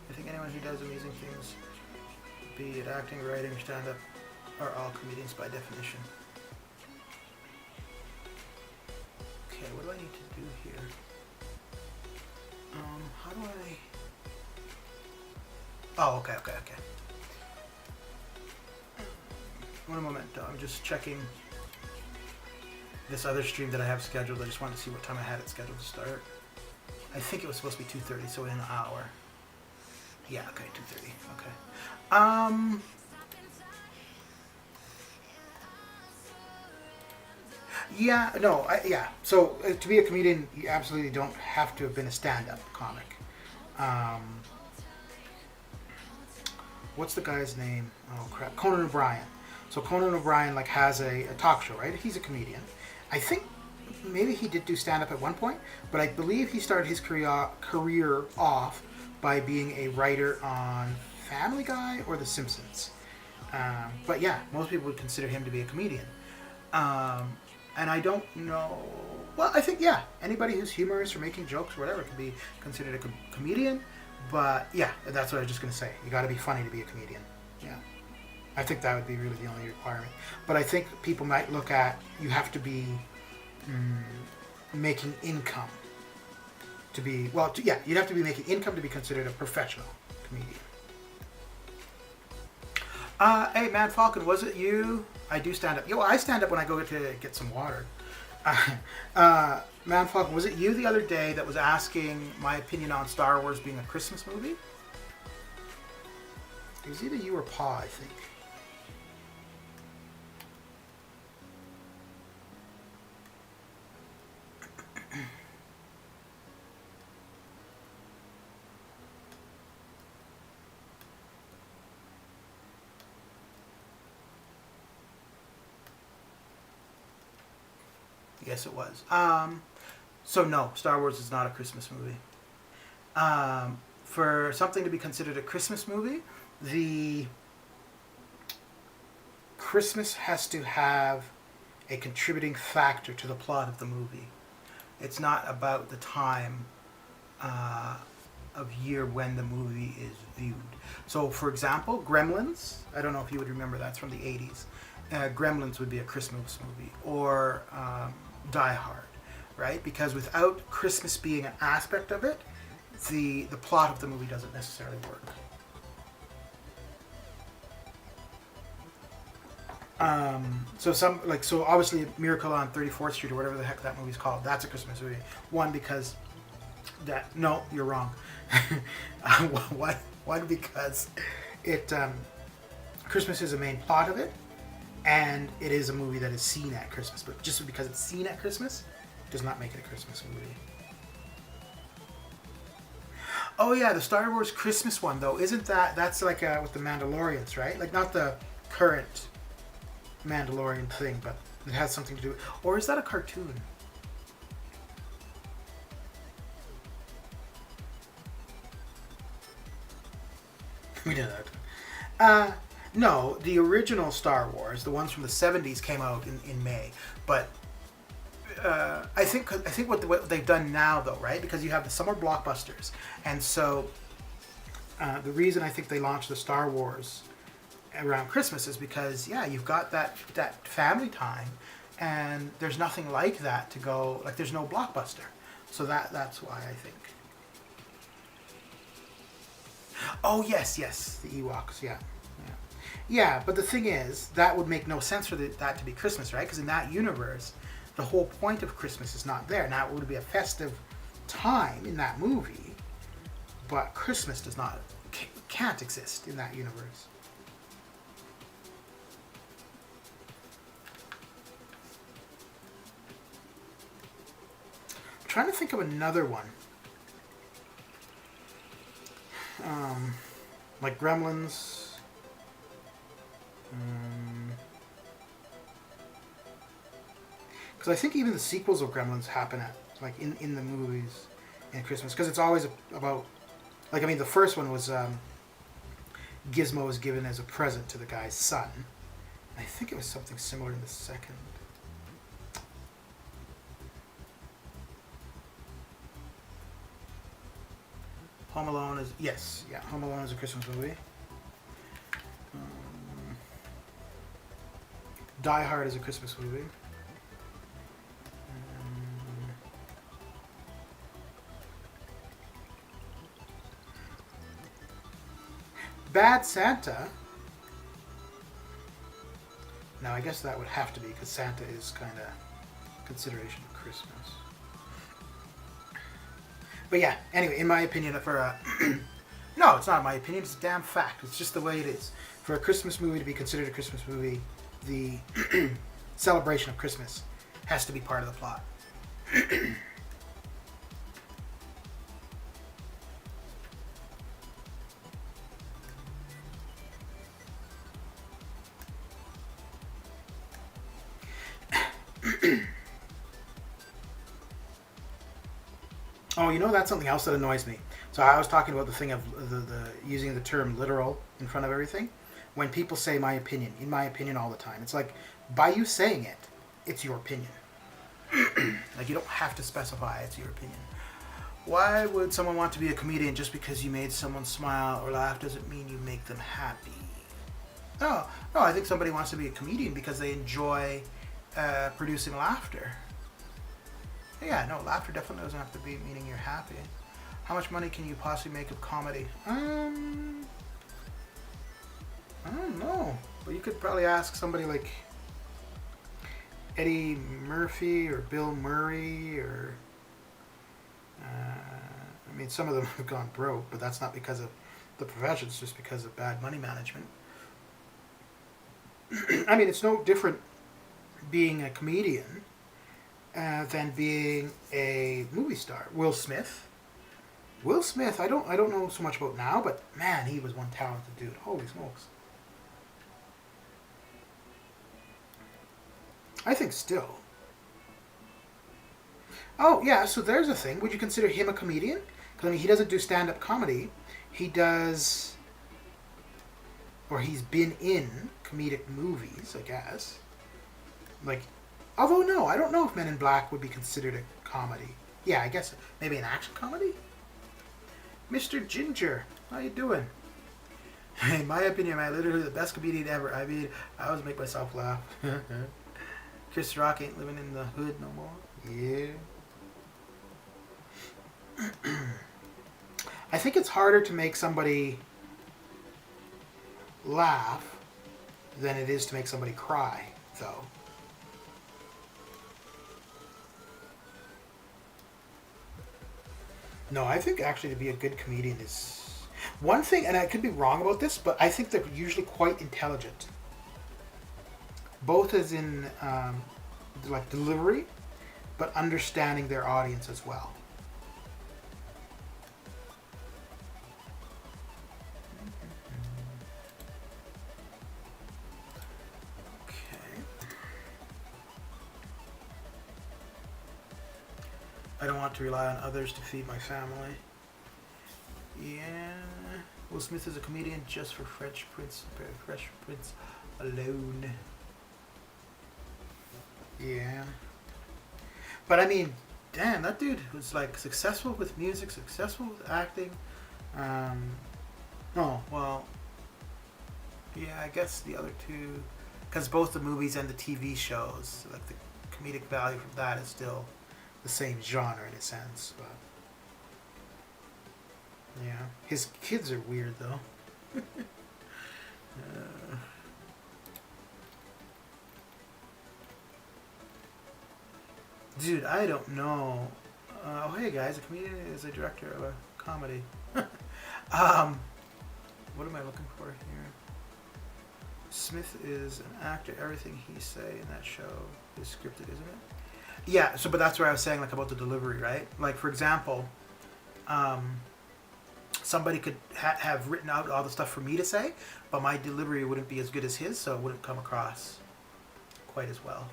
I think anyone who does amusing things, be it acting, writing, or stand-up, are all comedians by definition. Okay, what do I need to do here? How do I... Oh, okay. One momento, I'm just checking this other stream that I have scheduled. I just wanted to see what time I had it scheduled to start. I think it was supposed to be 2:30, so in an hour. Yeah, okay, 2:30. Okay. Yeah, no, yeah. So to be a comedian, you absolutely don't have to have been a stand-up comic. What's the guy's name? Oh crap, Conan O'Brien. So Conan O'Brien like has a talk show, right? He's a comedian. I think maybe he did do stand-up at one point, but I believe he started his career off by being a writer on Family Guy or The Simpsons. But yeah, most people would consider him to be a comedian. And I don't know... Well, I think, yeah, anybody who's humorous or making jokes or whatever can be considered a comedian. But yeah, that's what I was just going to say. You got to be funny to be a comedian. Yeah. I think that would be really the only requirement. But I think people might look at, you have to be making income to be, well, yeah, you'd have to be making income to be considered a professional comedian. Hey, Man Falcon, was it you? I do stand up. Yo, I stand up when I go to get some water. Man Falcon, was it you the other day that was asking my opinion on Star Wars being a Christmas movie? It was either you or Pa, I think. Yes, it was. So no, Star Wars is not a Christmas movie. For something to be considered a Christmas movie, the Christmas has to have a contributing factor to the plot of the movie. It's not about the time of year when the movie is viewed. So, for example, Gremlins, I don't know if you would remember, that's from the 80s. Gremlins would be a Christmas movie, or Die Hard, right? Because without Christmas being an aspect of it, the plot of the movie doesn't necessarily work. So obviously Miracle on 34th Street or whatever the heck that movie's called. That's a Christmas movie. One, because no, you're wrong. One, because it Christmas is a main plot of it, and it is a movie that is seen at Christmas. But just because it's seen at Christmas does not make it a Christmas movie. Oh yeah, the Star Wars Christmas one though, isn't that's like with the Mandalorians, right? Like not the current Mandalorian thing, but it has something to do. Or is that a cartoon? We did that. No, the original Star Wars, the ones from the 70s, came out in May. But I think what they've done now, though, right? Because you have the summer blockbusters, and so the reason I think they launched the Star Wars around Christmas is because you've got that family time, and there's nothing like that to go. Like there's no blockbuster, so that's why I think. Oh yes, the Ewoks, yeah. But the thing is, that would make no sense for that to be Christmas, right? Because in that universe, the whole point of Christmas is not there. Now it would be a festive time in that movie, but Christmas can't exist in that universe. I'm trying to think of another one. Like Gremlins. Because I think even the sequels of Gremlins happen at like in the movies in Christmas, because it's always about, like, I mean, the first one was Gizmo was given as a present to the guy's son. I think it was something similar in the second. Home Alone is Home Alone is a Christmas movie. Die Hard is a Christmas movie. Bad Santa. Now I guess that would have to be, because Santa is kind of consideration of Christmas. But yeah, anyway, in my opinion, for no, it's not my opinion, it's a damn fact. It's just the way it is. For a Christmas movie to be considered a Christmas movie, the celebration of Christmas has to be part of the plot. Oh, you know, that's something else that annoys me. So I was talking about the thing of the using the term literal in front of everything. When people say my opinion, in my opinion all the time, it's like, by you saying it, it's your opinion. Like, you don't have to specify it's your opinion. Why would someone want to be a comedian? Just because you made someone smile or laugh doesn't mean you make them happy. No, I think somebody wants to be a comedian because they enjoy producing laughter. Yeah, no, laughter definitely doesn't have to be meaning you're happy. How much money can you possibly make of comedy? I don't know. But you could probably ask somebody like Eddie Murphy or Bill Murray or... I mean, some of them have gone broke, but that's not because of the profession. It's just because of bad money management. I mean, it's no different being a comedian than being a movie star. Will Smith, I don't know so much about now, but man, he was one talented dude. Holy smokes. I think still. Oh, yeah, so there's a thing. Would you consider him a comedian? Because, I mean, he doesn't do stand-up comedy. He does... Or he's been in comedic movies, I guess. Like... Although, no, I don't know if Men in Black would be considered a comedy. Yeah, I guess maybe an action comedy? Mr. Ginger, how you doing? In my opinion, I'm literally the best comedian ever. I mean, I always make myself laugh. Chris Rock ain't living in the hood no more. Yeah. I think it's harder to make somebody laugh than it is to make somebody cry, though. No, I think actually to be a good comedian is one thing, and I could be wrong about this, but I think they're usually quite intelligent. Both as in like delivery, but understanding their audience as well. I don't want to rely on others to feed my family. Yeah. Will Smith is a comedian just for Fresh Prince alone. Yeah. But I mean, damn, that dude was like successful with music, successful with acting. Oh, well, yeah, I guess the other two, because both the movies and the TV shows, like the comedic value from that is still the same genre in a sense, but yeah, his kids are weird though. Dude, I don't know. Oh, hey guys, a comedian is a director of a comedy. What am I looking for here? Smith is an actor. Everything he say in that show is scripted, isn't it? Yeah, so but that's where I was saying like about the delivery, right? Like for example, somebody could have written out all the stuff for me to say, but my delivery wouldn't be as good as his, so it wouldn't come across quite as well.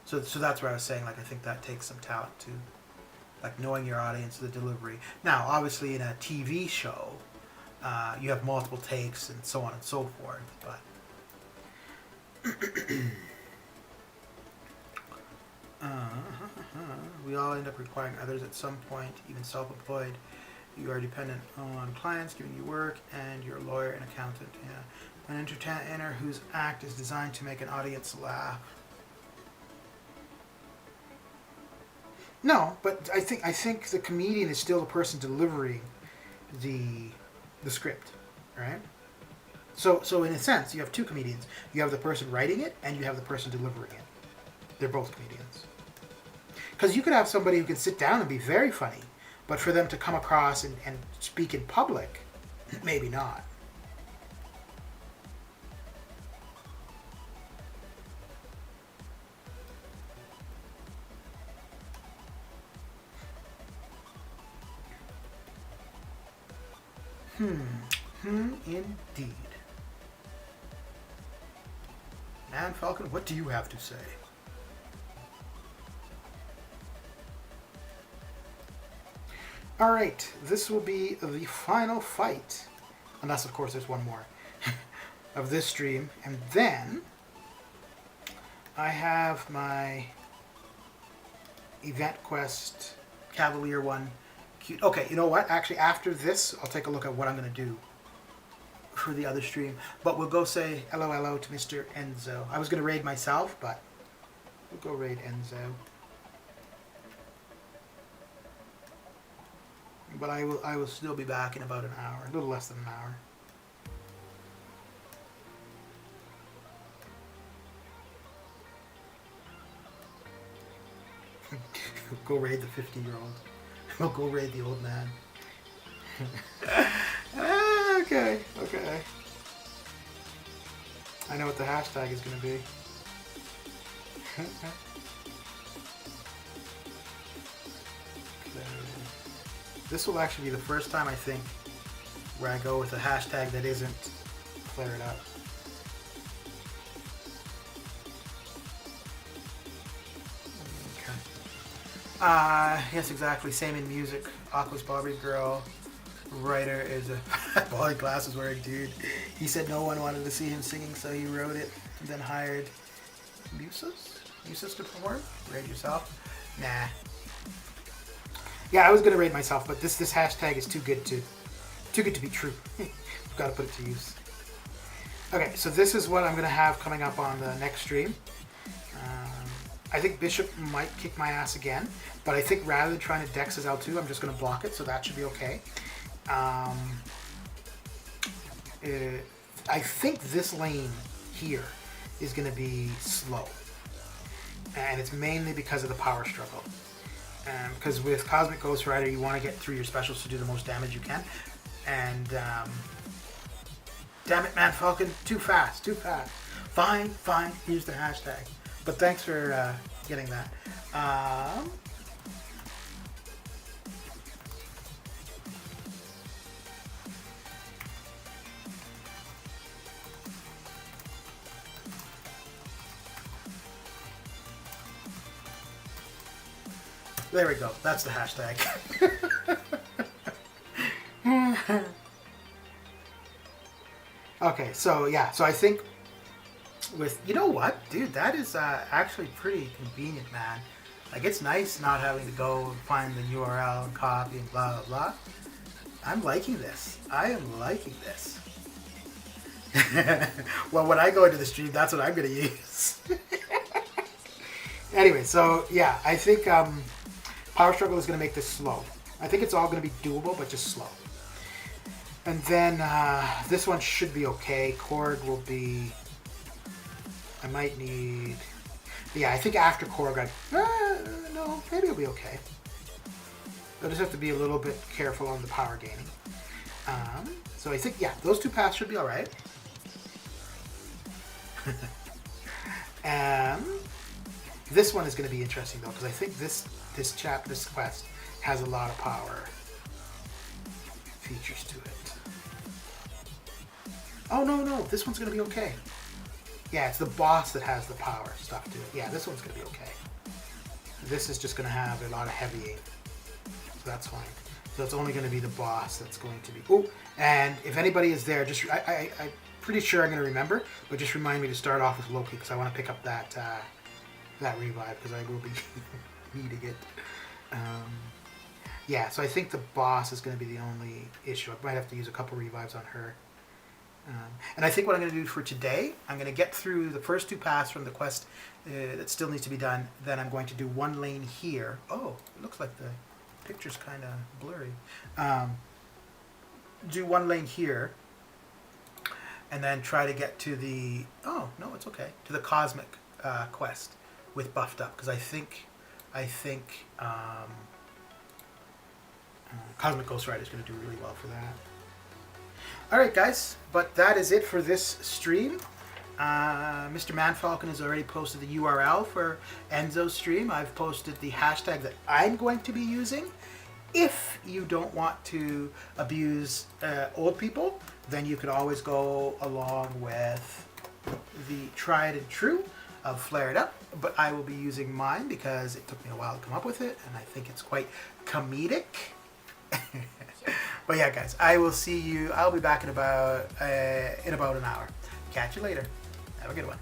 So that's where I was saying like I think that takes some talent too, like knowing your audience, the delivery. Now, obviously, in a TV show, you have multiple takes and so on and so forth, but. We all end up requiring others at some point, even self-employed. You are dependent on clients giving you work, and you're a lawyer and accountant. Yeah, an entertainer whose act is designed to make an audience laugh. No, but I think the comedian is still the person delivering the script, right? So in a sense, you have two comedians. You have the person writing it, and you have the person delivering it. They're both comedians. Because you could have somebody who can sit down and be very funny, but for them to come across and speak in public, maybe not. Indeed. Man Falcon, what do you have to say? Alright, this will be the final fight, unless of course there's one more, of this stream, and then I have my Event Quest Cavalier one. Okay, you know what? Actually, after this, I'll take a look at what I'm going to do for the other stream. But we'll go say hello to Mr. Enzo. I was going to raid myself, but we'll go raid Enzo. But I will still be back in about an hour, a little less than an hour. Go raid the 50-year-old. We'll go raid the old man. Okay. I know what the hashtag is going to be. This will actually be the first time, I think, where I go with a hashtag that isn't Clear It Up. Yes, exactly. Same in music. Aqua's Bobby Girl. Writer is a Bally glasses wearing dude. He said no one wanted to see him singing, so he wrote it and then hired Muses to perform. Raid yourself. Nah. Yeah, I was gonna raid myself, but this hashtag is too good to be true. We've got to put it to use. Okay, so this is what I'm gonna have coming up on the next stream. I think Bishop might kick my ass again, but I think rather than trying to dex his L2, I'm just gonna block it, so that should be okay. I think this lane here is going to be slow. And it's mainly because of the power struggle. Because with Cosmic Ghost Rider, you want to get through your specials to do the most damage you can. And, damn it, man, Falcon, too fast, too fast. Fine, fine, use the hashtag. But thanks for getting that. There we go. That's the hashtag. Okay, so yeah, so I think with, you know what, dude, that is actually pretty convenient, man. Like, it's nice not having to go and find the URL and copy and blah, blah, blah. I'm liking this. I am liking this. Well, when I go into the stream, that's what I'm going to use. Anyway, so yeah, I think Power Struggle is going to make this slow. I think it's all going to be doable, but just slow. And then this one should be okay. Korg will be... I might need... Yeah, I think after Korg, no, maybe it'll be okay. I'll just have to be a little bit careful on the power gaining. So I think, yeah, those two paths should be alright. This one is going to be interesting, though, because I think this quest has a lot of power features to it. Oh, no, this one's going to be okay. Yeah, it's the boss that has the power stuff to it. Yeah, this one's going to be okay. This is just going to have a lot of heavying. So that's fine. So it's only going to be the boss that's going to be... Oh, and if anybody is there, just I'm pretty sure I'm going to remember, but just remind me to start off with Loki, because I want to pick up that revive, because I will be needing it. Yeah, so I think the boss is going to be the only issue. I might have to use a couple revives on her. And I think what I'm going to do for today, I'm going to get through the first two paths from the quest that still needs to be done. Then I'm going to do one lane here. Oh, it looks like the picture's kind of blurry. Do one lane here. And then try to get to the... Oh, no, it's okay. To the Cosmic quest with buffed up. Because I think Cosmic Ghost Rider is going to do really well for that. Alright guys, but that is it for this stream. Mr. Manfalcon has already posted the URL for Enzo's stream. I've posted the hashtag that I'm going to be using. If you don't want to abuse old people, then you could always go along with the tried and true of Flare It Up. But I will be using mine because it took me a while to come up with it, and I think it's quite comedic. But yeah, guys, I will see you. I'll be back in about an hour. Catch you later. Have a good one.